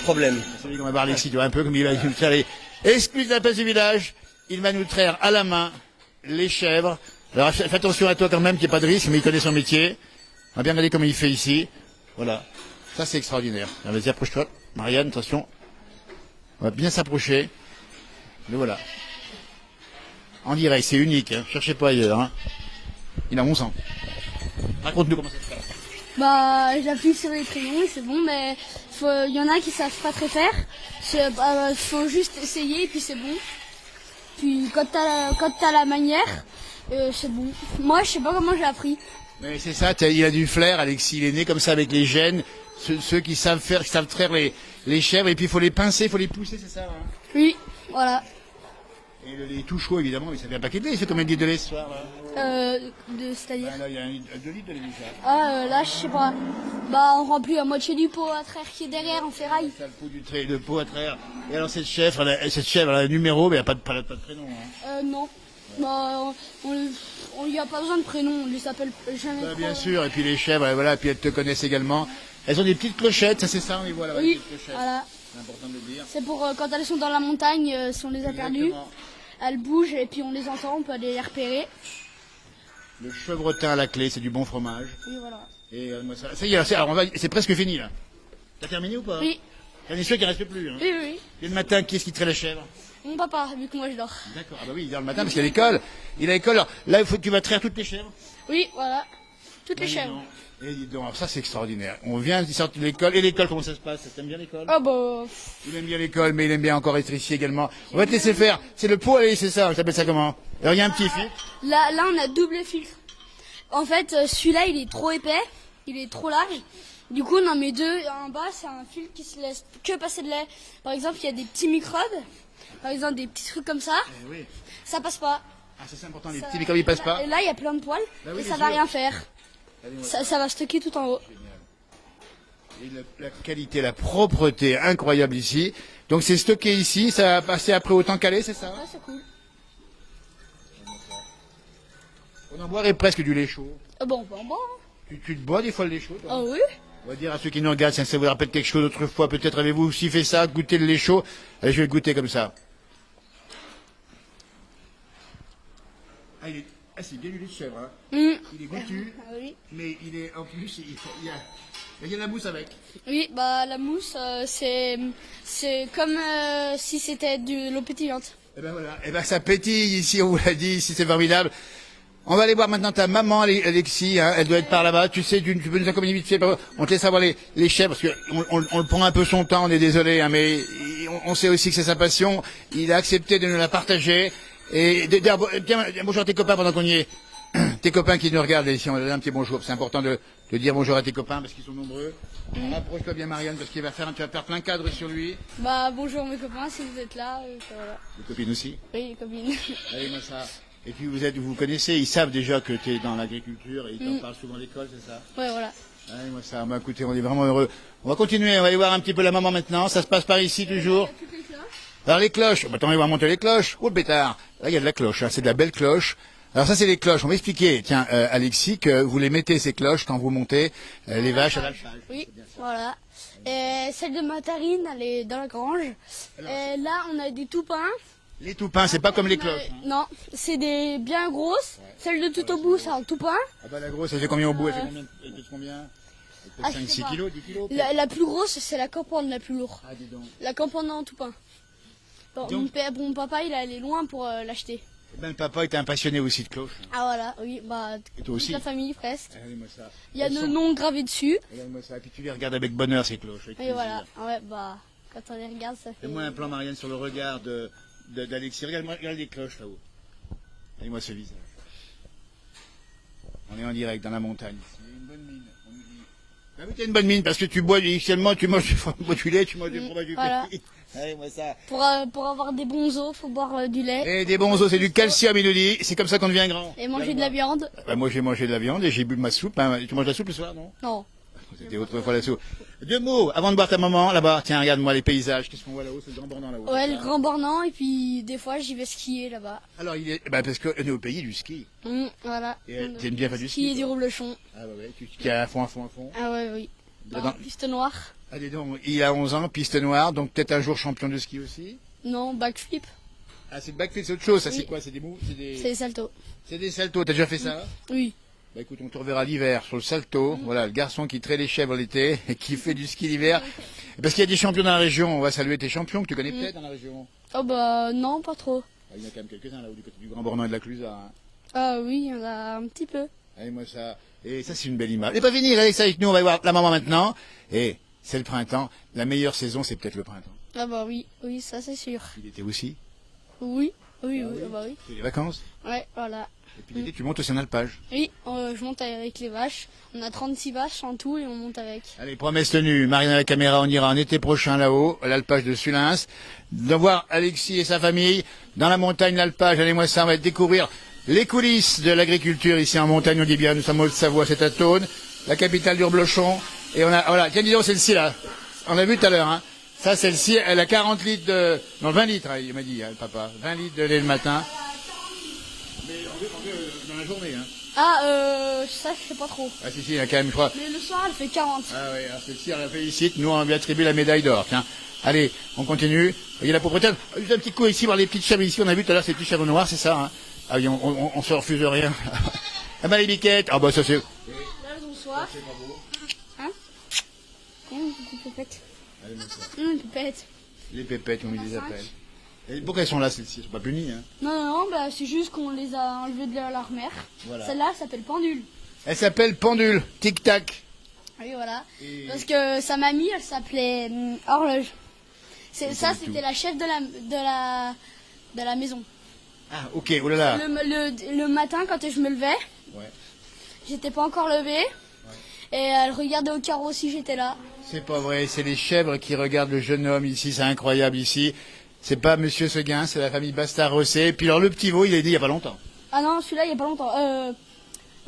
problèmes. C'est lui qu'on va voir Alexis, tu vois, un peu comme il va nous traire les... Excuse la place du village, il va nous traire à la main les chèvres. Alors fais attention à toi quand même, qu'il n'y ait pas de risque, mais il connaît son métier. On va bien regarder comment il fait ici. Voilà. Ça, c'est extraordinaire. Vas-y, approche-toi. Marianne, attention. On va bien s'approcher. Le voilà. En direct, c'est unique. Hein. Cherchez pas ailleurs. Hein. Il a mon sang. Raconte-nous comment ça se passe. Bah j'appuie sur les crayons et c'est bon, mais il y en a qui savent pas très faire. Faut juste essayer et puis c'est bon. Puis quand t'as la manière, c'est bon. Moi je sais pas comment j'ai appris. Mais c'est ça, il a du flair, Alexis. Il est né comme ça avec les gènes. Ceux qui savent faire, qui savent traire les chèvres. Et puis il faut les pincer, il faut les pousser, c'est ça hein. Oui, voilà. Et le lait tout chaud, évidemment, mais ça fait un paquet de lait. Il fait combien de litres de lait ce soir là C'est-à-dire Là, il y a 2 litres de lait déjà. là je sais pas. Bah on remplit la moitié du pot à traire qui est derrière en ferraille. Ça, le pot de pot à traire. Et alors cette chèvre, elle a un numéro, mais elle n'a pas de prénom. Hein. Non. Bah on lui a pas besoin de prénom, on les appelle jamais. Bien sûr, et puis les chèvres, voilà, puis elles te connaissent également. Elles ont des petites clochettes, ça c'est ça, on les voit là-bas, les Oui, petites clochettes. voilà. C'est important de le dire. C'est pour quand elles sont dans la montagne, si on les a perdues, Exactement. elles bougent et puis on les entend, on peut aller les repérer. Le chevretin à la clé, c'est du bon fromage. Oui, voilà. Et moi, ça y est, alors, c'est presque fini là. T'as terminé ou pas? Oui, J'en ai sûr qu'il ne reste plus. Hein. oui, oui. Et le matin, qui est-ce qui traite la chèvre? Mon papa, vu que moi je dors. D'accord, ah bah oui, il dort le matin parce qu'il a l'école. Il a l'école, alors, là, tu vas traire toutes les chèvres. Oui, voilà. Toutes les chèvres. Et dis donc, ça c'est extraordinaire. On vient, ils sortent de l'école. Et l'école, comment ça se passe? T'aimes bien l'école? Ah bah... Il aime bien l'école, mais il aime bien encore être ici également. On va te laisser faire. C'est le pot, allez, c'est ça. On s'appelle ça comment? Alors, il y a un petit fil. Là, on a double filtre. En fait, celui-là, il est trop épais. Il est trop large. Du coup, on en met 2 en bas. C'est un fil qui se laisse que passer de lait. Par exemple, il y a des petits microbes. Par exemple, des petits trucs comme ça. Eh oui. Ça passe pas. Ah, ça, c'est important, les petits microbes, ils passent pas. Et là, il y a plein de poils. Bah oui, et bien ça va sûr. rien faire. Ça va stocker tout en haut. Et la qualité, la propreté incroyable ici. Donc c'est stocké ici, ça va passer après au temps calé, c'est ça? Ouais, c'est cool. On en boirait presque du lait chaud. Bon. Tu te bois des fois le lait chaud, toi? Ah oui. On va dire à ceux qui nous regardent, si ça vous rappelle quelque chose autrefois, peut-être avez-vous aussi fait ça, goûter le lait chaud. Allez, je vais le goûter comme ça. Ah, c'est bien du lait de chèvre, hein. Il est goûtu, Ah oui. mais il est, en plus, il y a de la mousse avec. Oui, bah la mousse, c'est comme si c'était de l'eau pétillante. Et ben voilà, et ben ça pétille ici, on vous l'a dit, ici c'est formidable. On va aller voir maintenant ta maman, Alexis, hein, elle doit être par là-bas. Tu sais, tu peux nous accompagner vite fait. On te laisse savoir les chèvres, parce on le prend un peu son temps, on est désolé, hein, mais on sait aussi que c'est sa passion. Il a accepté de nous la partager. Et tiens, bonjour à tes copains pendant qu'on y est. Tes copains qui nous regardent, ici, on leur donne un petit bonjour. C'est important de dire bonjour à tes copains, parce qu'ils sont nombreux. Approche-toi bien, Marianne, parce tu vas faire plein de cadres sur lui. Bah bonjour mes copains, si vous êtes là, voilà. Les copines aussi. Oui, les copines. Allez, moi ça. Et puis vous connaissez, ils savent déjà que tu es dans l'agriculture et ils t'en parlent souvent à l'école, c'est ça? Ouais, voilà. Allez, moi ça, bah, écoutez, on est vraiment heureux. On va continuer, on va aller voir un petit peu la maman maintenant. Ça se passe par ici toujours. Toutes les cloches. Alors les cloches, bah, attends, on va monter les cloches. Oh le pétard. Là il y a de la cloche, hein. C'est de la belle cloche. Alors ça c'est les cloches. On va expliquer, tiens, Alexis, que vous les mettez ces cloches quand vous montez les vaches à l'alpage. Oui, voilà. Et celle de Matarine, elle est dans la grange. Et là, on a des toupins. Les toupins, c'est pas comme les cloches. Hein. Non, c'est des bien grosses. Celle de tout au bout, c'est un toupin. Ah bah la grosse, elle fait combien au bout? Elle fait combien? Elle pèse combien? Elle Ah, pèse je sais 5-6 pas. kilos, 10 kilos? La plus grosse, c'est la campagne la plus lourde. Ah dis donc. La campagne en toupin. Bon, Donc- mon papa, il est allé loin pour l'acheter. Eh ben, le papa était un passionné aussi de cloches. Ah voilà, oui, bah Et toi toute aussi? la famille presque. Regardez-moi ça. Il y a Elles nos sont- noms gravés dessus. Regarde-moi ça. Et puis tu les regardes avec bonheur ces cloches. Avec Et plaisir. voilà, ouais, bah quand on les regarde, ça fait. Fais-moi un plan, Marianne, sur le regard d'Alexis. Regarde les cloches là-haut. Regardez-moi ce visage. On est en direct dans la montagne. Il a une bonne mine. On nous dit. Ah oui, t'as une bonne mine parce que tu bois initialement, tu manges du lait, tu manges du fromage du Voilà. pays. Regardez-moi ça. Pour avoir des bons os, faut boire du lait Et des bons os, c'est du calcium, il nous dit. C'est comme ça qu'on devient grand. et manger de la viande. Bah, moi j'ai mangé de la viande et j'ai bu ma soupe. Hein. Tu manges la soupe le soir, non? Non. C'était autrefois la soupe. Deux mots avant de boire ta maman là-bas. Tiens, regarde-moi les paysages. Qu'est-ce qu'on voit là-haut? C'est le grand Bornand là-haut. Ouais, c'est le ça Grand Bornand et puis des fois j'y vais skier là-bas. Alors il est, bah parce qu'on est au pays du ski. Voilà. Et t'aimes bien faire du ski? Ski et du toi roublechon. Ah ouais, ouais. Tu as à fond, à fond, à fond. Ah ouais, oui. Dedans. Piste noire. Allez donc, il a 11 ans, piste noire, donc peut-être un jour champion de ski aussi. Non, backflip. Ah c'est le backflip, c'est autre chose. Ça Oui. c'est quoi? C'est des mous? C'est les saltos. C'est des saltos. T'as déjà fait ça? Oui. Bah écoute, on te reverra l'hiver sur le salto. Voilà, le garçon qui traite les chèvres l'été et qui fait du ski l'hiver. Parce qu'il y a des champions dans la région. On va saluer tes champions que tu connais peut-être dans la région. Oh bah non, pas trop. Ah, il y en a quand même quelques-uns là-haut du côté du Grand Bornand et de la Clusaz. Hein. Ah oui, il y en a un petit peu. Allez, moi ça. Et ça c'est une belle image. Et pas fini, allez ça avec nous, on va voir la maman maintenant. Et c'est le printemps. La meilleure saison, c'est peut-être le printemps. Ah bah oui, oui, ça c'est sûr. Il était aussi. Oui, oui, oui, ah bah oui. C'est les vacances. Ouais, voilà. Et puis l'été, tu montes aussi en alpage. Oui, je monte avec les vaches. On a 36 vaches en tout et on monte avec. Allez, promesse tenue. Marianne à la caméra, on ira en été prochain là-haut, à l'alpage de Sulins. De voir Alexis et sa famille dans la montagne, l'alpage. Allez, moi ça, on va découvrir les coulisses de l'agriculture ici en montagne. On dit bien, nous sommes au Savoie, c'est à Thônes, la capitale du reblochon. Et on a, voilà, tiens, dis donc, celle-ci là. On l'a vu tout à l'heure, hein. Ça, celle-ci, elle a 40 litres de, non, 20 litres, il m'a dit, hein, le papa. 20 litres de lait le matin. Mais dans la journée, hein. Ah, ça je sais pas trop. Ah, si, il y a quand même, je crois. Mais le soir elle fait 40. Ah oui, alors celle-ci, on la félicite. Nous, on lui attribue la médaille d'or. Tiens. Allez, on continue. Il y a la propriétaire. Juste un petit coup ici, voir les petites chèvres ici. On a vu tout à l'heure ces petits chèvres noirs, c'est ça, hein. Ah oui, on se refuse rien. Ah bah les biquettes. Ah bah ça c'est. Là elles ont soif. Hein? Une pépette. Une pépette. Les pépettes, on les appelle. Et pourquoi elles sont là, celles-ci? Elles sont pas punies, hein. Non, non, non, bah c'est juste qu'on les a enlevées de leur mère. Voilà. Celle-là elle s'appelle Pendule. Elle s'appelle Pendule. Tic-tac. Oui, voilà. Et- Parce que sa mamie, elle s'appelait Horloge. Ça, du c'était tout. la chef de la maison. Ah, ok, oh là là. Le matin, quand je me levais, Ouais. j'étais pas encore levée. Et elle regardait au carreau si j'étais là. C'est pas vrai, c'est les chèvres qui regardent le jeune homme ici, c'est incroyable ici. C'est pas Monsieur Seguin, c'est la famille Bastard-Rossé. Puis alors le petit veau, il est né il y a pas longtemps. Ah non, celui-là, il y a pas longtemps.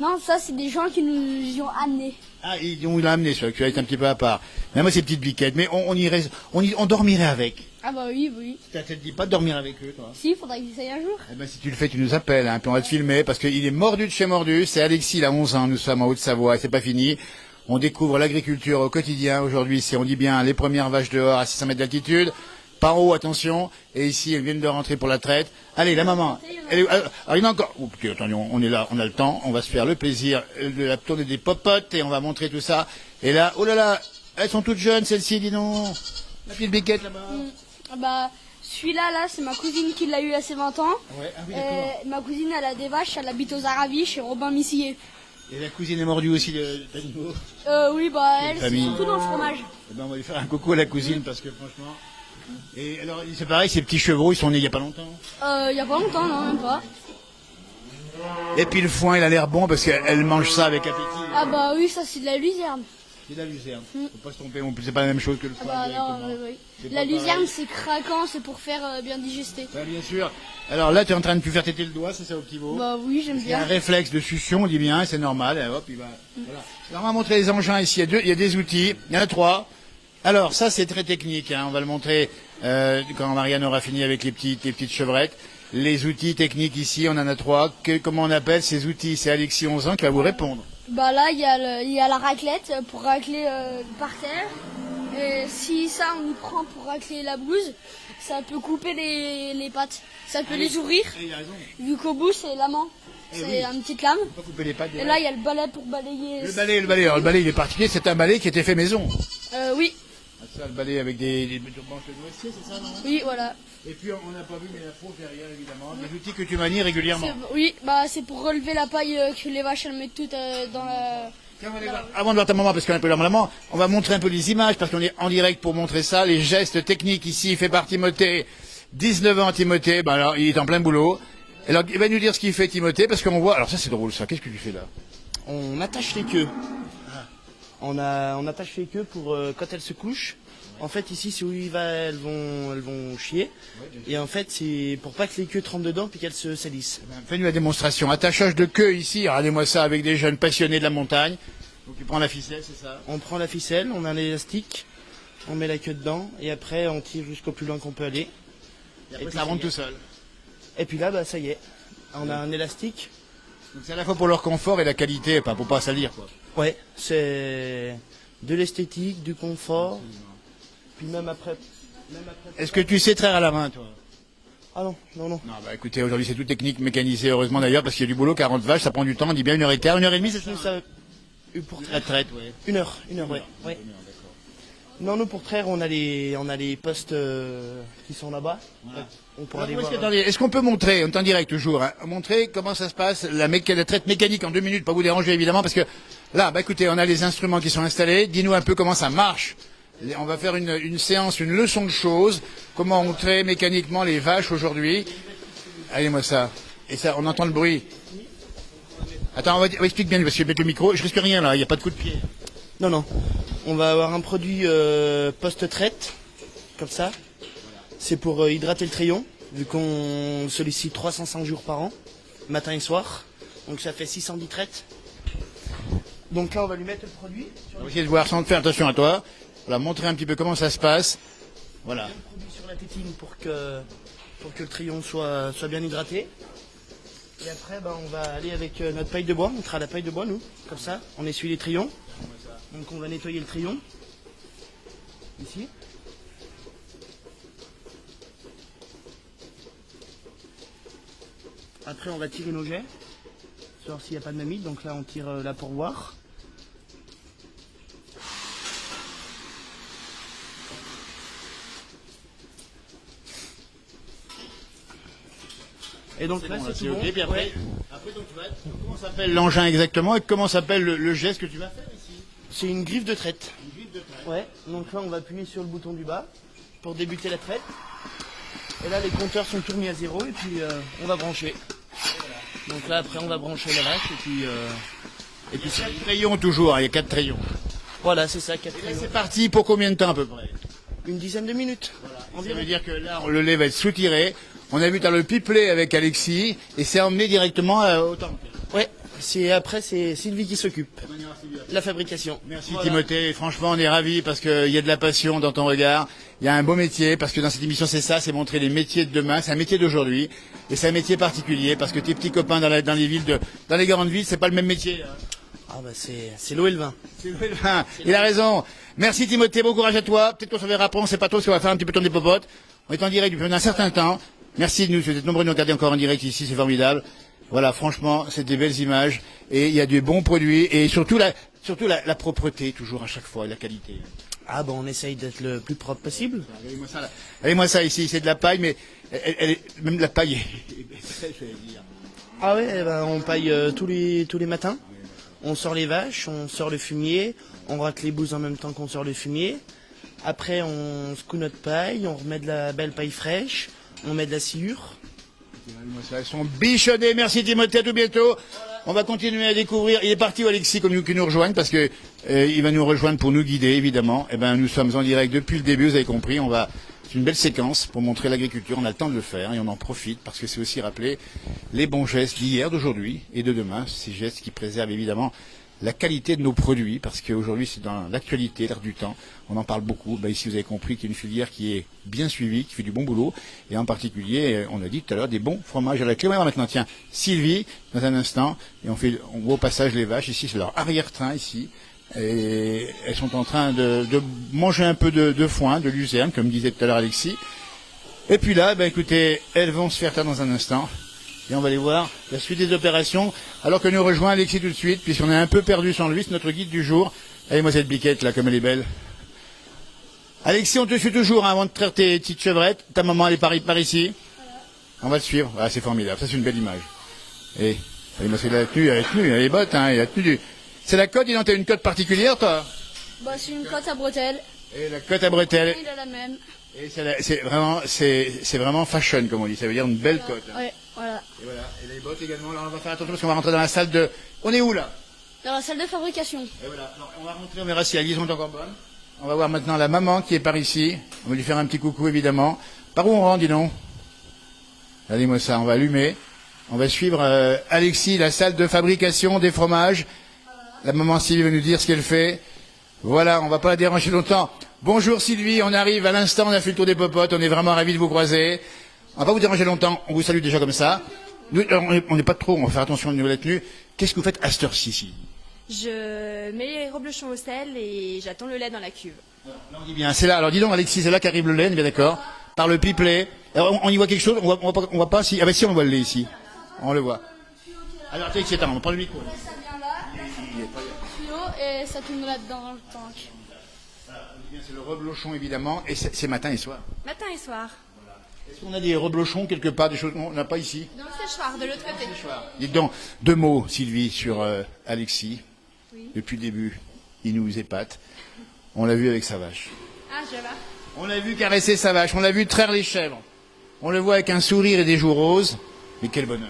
Non, ça, c'est des gens qui nous y ont amenés. Ah, il l'a amené, celui-là, qui va être un petit peu à part. Mais moi, ces petites biquettes, mais on dormirait avec. Ah bah oui, oui. Ça te dit pas de dormir avec eux, toi? Si, faudrait que j'essaye un jour. Eh ben, si tu le fais, tu nous appelles, hein, puis on va te filmer, parce qu'il est mordu de chez mordu. C'est Alexis, il a 11 ans, nous sommes en Haute-Savoie, et c'est pas fini. On découvre l'agriculture au quotidien. Aujourd'hui, on dit bien les premières vaches dehors à 600 mètres d'altitude. Par haut, attention. Et ici, elles viennent de rentrer pour la traite. Allez, la maman. Alors, il y en a encore. Oh, putain, attendez, on est là, on a le temps. On va se faire le plaisir de la tournée des popotes et on va montrer tout ça. Et là, oh là là, elles sont toutes jeunes, celles-ci, dis donc. La petite biquette là-bas. Ah bah, celui-là, là, c'est ma cousine qui l'a eu à ses 20 ans. Ouais, ah oui, Et d'accord. ma cousine, elle a des vaches, elle habite aux Aravis chez Robin Missier. Et la cousine est mordue aussi d'animaux. Oui, bah, elle, c'est famille. surtout dans le fromage. Eh ben, on va lui faire un coucou à la cousine parce que franchement. Et alors, c'est pareil, ces petits chevreaux, ils sont nés il y a pas longtemps. Il y a pas longtemps, non, même pas. Et puis le foin, il a l'air bon parce qu'elle mange ça avec appétit. Ah bah oui, ça, c'est de la luzerne. C'est de la luzerne. Faut pas se tromper, c'est pas la même chose que le Ah foin. bah non, directement. oui. C'est La pas luzerne, pareil. c'est craquant, c'est pour faire bien digester. Ouais, bien sûr. Alors là, tu es en train de plus faire téter le doigt, c'est ça au petit veau. Bah oui, j'aime Il y a un bien. réflexe de succion, on dit bien, c'est normal. Et hop, il va. Voilà. Alors on va montrer les engins ici. Il y a des outils. Il y en a 3. Alors ça, c'est très technique. Hein. On va le montrer quand Marianne aura fini avec les petites chevrettes. les outils techniques ici, on en a 3. Comment on appelle ces outils? C'est Alexis 11 ans qui va vous répondre. Bah là, il y a la raclette pour racler par terre. Et si ça, on y prend pour racler la blouse, ça peut couper les pattes. Ça peut les ouvrir. Il a raison. Vu qu'au bout, c'est l'amant. C'est une petite lame. Faut pas couper les pattes. Et là, il y a le balai pour balayer. Le balai. Alors, le balai, il est particulier. C'est un balai qui était fait maison. Oui. Ah, ça, le balai avec des branches de noisetier, c'est ça, non? Oui, voilà. Et puis, on n'a pas vu, mais la fausse derrière, évidemment. Des outils que tu manies régulièrement. Oui, bah c'est pour relever la paille que les vaches elles mettent toutes dans la. Tiens, on va aller voir. Avant de voir ta maman, parce qu'on a un peu la maman, on va montrer un peu les images, parce qu'on est en direct pour montrer ça, les gestes techniques ici, fait par Timothée. 19 ans, Timothée, ben alors, il est en plein boulot. Alors, il va nous dire ce qu'il fait, Timothée, parce qu'on voit, alors ça c'est drôle ça, qu'est-ce que tu fais là? On attache les queues. On attache les queues pour quand elles se couchent. En fait, ici, c'est où elles vont chier. Et en fait, c'est pour pas que les queues trempent dedans puis qu'elles se salissent. Fais-nous la démonstration. Attachage de queue ici. Regardez-moi ça avec des jeunes passionnés de la montagne. Donc tu prends la ficelle, c'est ça? On prend la ficelle, on a l'élastique, on met la queue dedans et après on tire jusqu'au plus loin qu'on peut aller. Et après, puis, ça remonte tout seul. Et puis là, bah ça y est, on a un élastique. Donc c'est à la fois pour leur confort et la qualité, pas pour pas salir quoi. Ouais, c'est de l'esthétique, du confort. Puis même après. Est-ce que tu sais traire à la main, toi? Ah non. Non, bah écoutez, aujourd'hui c'est tout technique, mécanisé, heureusement d'ailleurs, parce qu'il y a du boulot, 40 vaches, ça prend du temps, on dit bien 1h15, 1h30, c'est ça? Nous, ça, pour La traite, ouais. une heure, ouais. Non, nous pour traire, on a les postes qui sont là-bas. On pourra aller voir. Attendez, est-ce qu'on peut montrer, on est en direct toujours, hein, montrer comment ça se passe, la traite mécanique en 2 minutes, pas vous déranger évidemment, parce que là, bah écoutez, on a les instruments qui sont installés, dis-nous un peu comment ça marche. On va faire une séance, une leçon de choses, comment on traite mécaniquement les vaches aujourd'hui. Allez-moi ça. Et ça, on entend le bruit. Attends, on va expliquer bien, parce que je vais mettre le micro, je risque rien là, il n'y a pas de coup de pied. Non. On va avoir un produit post-traite, comme ça. C'est pour hydrater le crayon, vu qu'on sollicite 305 jours par an, matin et soir. Donc ça fait 610 traites. Donc là, on va lui mettre le produit. On va essayer de voir sans te faire attention à toi. On va montrer un petit peu comment ça se passe. Voilà. Le produit sur la tétine pour que le crayon soit bien hydraté. Et après, on va aller avec notre paille de bois. On fera la paille de bois, nous, comme ça. On essuie les trayons. Donc on va nettoyer le crayon. Ici. Après, on va tirer nos jets. Savoir s'il n'y a pas de mamie. Donc là, on tire la pourvoir. Et donc là, c'est tout bon. Et puis après, donc, comment s'appelle l'engin exactement et comment s'appelle le geste que tu vas faire ici? C'est une griffe de traite. Une griffe de traite. Ouais, donc là on va appuyer sur le bouton du bas pour débuter la traite. Et là les compteurs sont tous mis à 0 et puis on va brancher. Donc là après on va brancher la vache et puis c'est 4 trayons toujours, il y a 4 trayons. voilà, c'est ça, 4 Et là, crayons. c'est parti pour combien de temps à peu près? Une dizaine de minutes. Ça veut dire que là, le lait va être soutiré. On a vu dans le pipelet avec Alexis et c'est emmené directement au temple. Ouais, c'est Sylvie qui s'occupe. La fabrication. Merci Voilà. Timothée, franchement on est ravis parce qu'il y a de la passion dans ton regard, il y a un beau métier, parce que dans cette émission c'est ça, c'est montrer les métiers de demain, c'est un métier d'aujourd'hui, et c'est un métier particulier, parce que tes petits copains dans les villes, dans les grandes villes, c'est pas le même métier. Hein. Ah bah c'est l'eau et le vin. C'est le vin. Il a raison. Merci Timothée, bon courage à toi, peut-être qu'on se verra après, on sait pas trop, parce qu'on va faire un petit peu tourner popote. On est en direct depuis un certain temps, merci de nous, vous êtes nombreux à nous regarder encore en direct ici, c'est formidable. Voilà, franchement, c'est des belles images, et il y a des bons produits, et surtout la propreté, toujours à chaque fois, et la qualité. Ah bah on essaye d'être le plus propre possible. Regardez-moi ça, là. Regardez-moi ça ici, c'est de la paille, mais même la paille est belle, je vais dire. Ah ouais, on paille tous les matins. On sort les vaches, on sort le fumier, on rate les bouses en même temps qu'on sort le fumier. Après on secoue notre paille, on remet de la belle paille fraîche, on met de la sciure. Regardez-moi ça, elles sont bichonnées, merci Timothée, à tout bientôt. On va continuer à découvrir. Il est parti Alexis qui nous rejoigne parce que il va nous rejoindre pour nous guider évidemment. Eh ben nous sommes en direct depuis le début, vous avez compris. C'est une belle séquence pour montrer l'agriculture. On a le temps de le faire et on en profite parce que c'est aussi rappeler les bons gestes d'hier, d'aujourd'hui et de demain. Ces gestes qui préservent évidemment la qualité de nos produits, parce qu'aujourd'hui c'est dans l'actualité, l'air du temps, on en parle beaucoup. Ben, ici vous avez compris qu'il y a une filière qui est bien suivie, qui fait du bon boulot, et en particulier, on a dit tout à l'heure, des bons fromages à la clé. On va voir maintenant, tiens, Sylvie, dans un instant, et on voit au passage les vaches, ici c'est leur arrière-train ici, et elles sont en train de manger un peu de foin, de luzerne, comme disait tout à l'heure Alexis. Et puis là, ben écoutez, elles vont se faire taire dans un instant. Et on va aller voir la suite des opérations, alors que nous rejoint Alexis tout de suite, puisqu'on est un peu perdu sans lui, c'est notre guide du jour. Allez, moi cette biquette là, comme elle est belle. Alexis, on te suit toujours hein, avant de traire tes petites chevrettes. Ta maman, elle est par ici. Voilà. On va te suivre. Ah, c'est formidable, ça c'est une belle image. Et allez, moi c'est la tenue, elle est botte, hein, et la tenue du... C'est la cote, dis donc, t'as une cote particulière, toi? Bah, c'est une cote à bretelles. Et la cote à bretelles. Il a la même. Et c'est vraiment fashion, comme on dit. Ça veut dire une belle cote. Hein. Ouais, voilà. Et voilà. Et les bottes également. Alors on va faire attention parce qu'on va rentrer dans la salle de... On est où là? Dans la salle de fabrication. Et voilà. Alors, on va rentrer, on verra si la liaison est encore bonne. On va voir maintenant la maman qui est par ici. On va lui faire un petit coucou évidemment. Par où on rentre, dis donc? Regardez-moi ça, on va allumer. On va suivre Alexis, la salle de fabrication des fromages. La maman Sylvie va nous dire ce qu'elle fait. Voilà, on va pas la déranger longtemps. Bonjour Sylvie, on arrive à l'instant, on a fait le tour des popotes, on est vraiment ravis de vous croiser. On va pas vous déranger longtemps, on vous salue déjà comme ça. Nous, on n'est pas trop, on va faire attention au niveau de la tenue. Qu'est-ce que vous faites à cette heure-ci ici? Je mets les reblochons au sel et j'attends le lait dans la cuve. Là, on dit bien, c'est là. Alors dis donc Alexis, c'est là qu'arrive le lait, bien d'accord? Par le pipelet. Alors, on y voit quelque chose, on voit pas si... Ah ben si, on voit le lait ici. On le voit. Alors attends, on prend le micro. Ça vient là, tuyau, et ça tourne là-dedans dans le tank. C'est le reblochon évidemment, et c'est matin et soir. Matin et soir. Est-ce qu'on a des reblochons quelque part, des choses qu'on n'a pas ici? Dans le séchoir, de l'autre côté. Dites donc, 2 mots Sylvie sur Alexis. Oui. Depuis le début, il nous épate. On l'a vu avec sa vache. Ah, je vais. On l'a vu caresser sa vache, on l'a vu traire les chèvres. On le voit avec un sourire et des joues roses. Mais quel bonheur.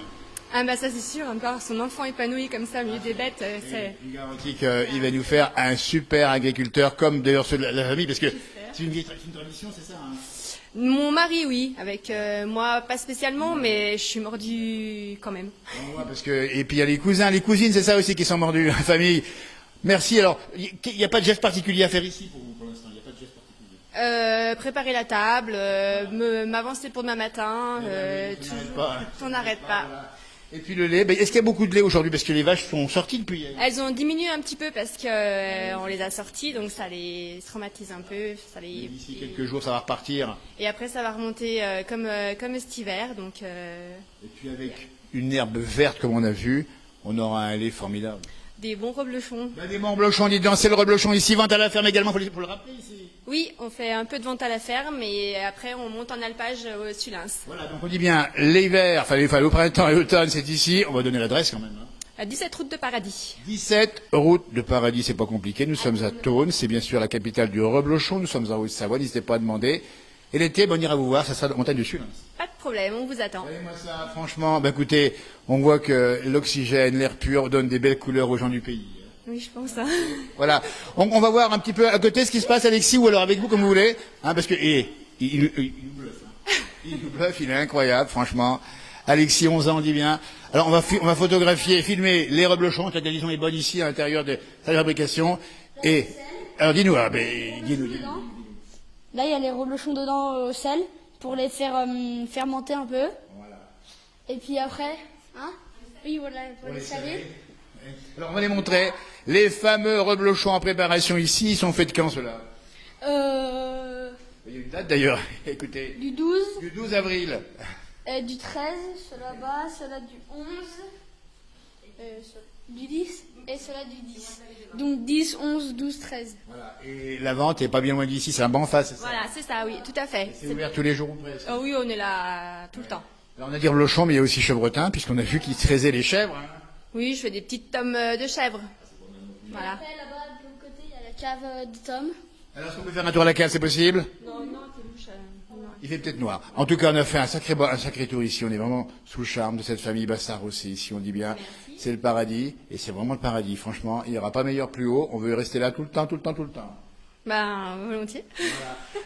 Ah bah ça c'est sûr, encore son enfant épanoui comme ça au milieu des bêtes, c'est... Je garantis qu'il va nous faire un super agriculteur, comme d'ailleurs ceux de la famille, parce que c'est une tradition, c'est ça hein? Mon mari, oui, avec moi pas spécialement, mais je suis mordue quand même. On voit parce que et puis il y a les cousins, les cousines, c'est ça aussi qui sont mordus, la famille. Merci. Alors, il n'y a pas de geste particulier à faire ici pour vous pour l'instant. Il n'y a pas de geste particulier. Préparer la table, m'avancer pour demain matin, on n'arrête pas. Voilà. Et puis le lait, est-ce qu'il y a beaucoup de lait aujourd'hui? Parce que les vaches sont sorties depuis. Elles ont diminué un petit peu parce que on les a sorties, donc ça les traumatise un peu. D'ici quelques jours, ça va repartir. Et après, ça va remonter comme cet hiver. Donc, Et puis avec une herbe verte comme on a vu, on aura un lait formidable. des bons reblochons. Des bons reblochons, dis donc, c'est le reblochon ici, vente à la ferme également, faut le rappeler ici. Oui, on fait un peu de vente à la ferme et après on monte en alpage au Sulins. Voilà, donc on dit bien l'hiver, enfin le printemps et l'automne, c'est ici. On va donner l'adresse quand même. Hein. À 17 route de Paradis. 17 route de Paradis, c'est pas compliqué. Nous sommes à Thônes, c'est bien sûr la capitale du reblochon. Nous sommes en Haute-Savoie, n'hésitez pas à demander. Et l'été, on ira vous voir, ça sera la montagne du Sulins. Pas de problème, on vous attend. Regardez-moi ça, franchement, écoutez, on voit que l'oxygène, l'air pur donne des belles couleurs aux gens du pays. Oui, je pense. Hein. Voilà. On va voir un petit peu à côté ce qui se passe, Alexis, ou alors avec vous, comme vous voulez. Hein, parce que, il nous bluffe. Hein. Il nous bluffe, il est incroyable, franchement. Alexis, 11 ans, on dit bien. Alors, on va photographier, filmer les reblochons. La liaison est bonne ici, à l'intérieur de sa fabrication. Et, alors, dis-nous. Là, il y a les reblochons dedans au sel pour les faire fermenter un peu. Voilà. Et puis après, hein? Oui, voilà, pour les saler. Alors, on va les montrer. Les fameux reblochons en préparation ici, ils sont faits de quand, ceux-là? Il y a une date d'ailleurs, écoutez. Du 12. Du 12 avril. Du 13, ceux-là bas, ceux-là du 11, du 10 et ceux-là du 10. Donc 10, 11, 12, 13. Voilà. Et la vente est pas bien loin d'ici, c'est un banc en face, c'est ça? Voilà, c'est ça, oui, tout à fait. C'est ouvert tous les jours ou presque. Oh oui, on est là tout le temps. Alors on a dit reblochon, mais il y a aussi chevretin, puisqu'on a vu qu'ils traisaient les chèvres. Hein. Oui, je fais des petites tomes de chèvres. Voilà. Après, là-bas, de l'autre côté, il y a la cave de Tom. Alors est-ce qu'on peut faire un tour à la cave, c'est possible? Non, t'es louche. Non. Il fait peut-être noir. En tout cas, on a fait un sacré tour ici. On est vraiment sous le charme de cette famille Bassard aussi. Ici, on dit bien, c'est le paradis. Et c'est vraiment le paradis. Franchement, il n'y aura pas meilleur plus haut. On veut rester là tout le temps. Ben, volontiers.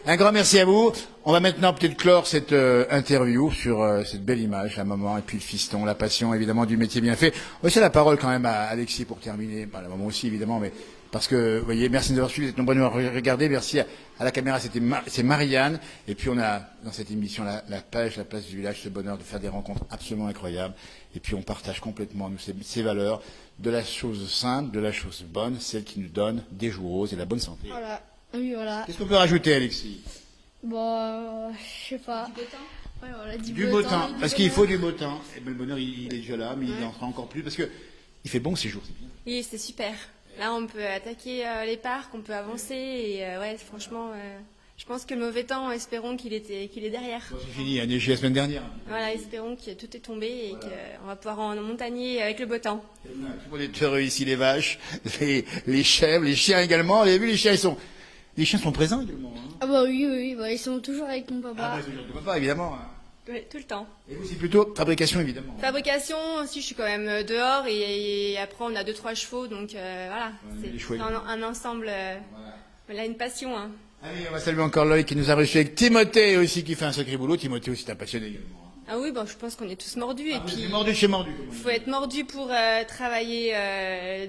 Un grand merci à vous. On va maintenant peut-être clore cette interview sur cette belle image, la maman et puis le fiston, la passion évidemment du métier bien fait. On va laisser la parole quand même à Alexis pour terminer, la maman aussi évidemment, mais parce que, vous voyez, merci de nous avoir suivis, vous êtes nombreux à nous regarder, merci à la caméra, c'est Marianne, et puis on a dans cette émission la place du village, ce bonheur de faire des rencontres absolument incroyables, et puis on partage complètement nous ces valeurs de la chose simple, de la chose bonne, celle qui nous donne des jours roses et la bonne santé. Voilà. Oui, voilà. Qu'est-ce qu'on peut rajouter, Alexis? Bon, je sais pas. Du beau temps. Ouais, voilà, Du beau temps, parce qu'il faut du beau temps. Et ben, le bonheur, il est déjà là, mais il en fera encore plus, parce que il fait bon ces jours, c'est bien. Oui, c'est super. Là, on peut attaquer les parcs, on peut avancer et ouais, franchement, je pense que le mauvais temps, espérons qu'il est derrière. Bon, c'est fini, il a neigé la semaine dernière. Voilà, espérons que tout est tombé et qu'on va pouvoir en montagner avec le beau temps. Tout le monde est heureux ici, les vaches, les chèvres, les chiens également. Vous avez vu, les chiens sont présents également. Hein. Ah bah oui, bah, ils sont toujours avec mon papa. Ah bah, c'est le papa, évidemment. Hein. Oui, tout le temps. Et vous, c'est plutôt fabrication, évidemment. Fabrication, aussi, je suis quand même dehors et après, on a 2-3 chevaux, donc voilà. C'est un ensemble, voilà, une passion. Hein. Allez, on va saluer encore Loïc qui nous a reçu avec Timothée aussi qui fait un sacré boulot. Timothée aussi, t'es un passionné également. Ah oui, bon, je pense qu'on est tous mordus. Et puis, mordu chez mordu. Il faut être mordu pour travailler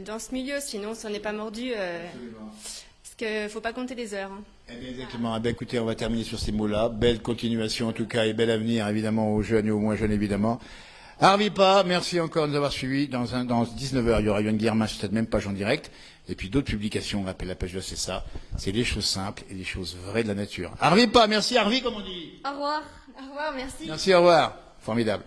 dans ce milieu, sinon si on n'est pas mordu, parce qu'il faut pas compter les heures. Hein. Eh bien, exactement. Eh bien, écoutez, on va terminer sur ces mots-là. Belle continuation en tout cas et bel avenir évidemment aux jeunes et aux moins jeunes évidemment. Arvipa, merci encore de nous avoir suivis. Dans 19h, il y aura une guerre match, cette même page en direct. Et puis d'autres publications, on appelle la page de c'est ça. C'est les choses simples et les choses vraies de la nature. Arvipa, merci Arvi, comme on dit. Au revoir. Au revoir, merci. Merci, au revoir. Formidable.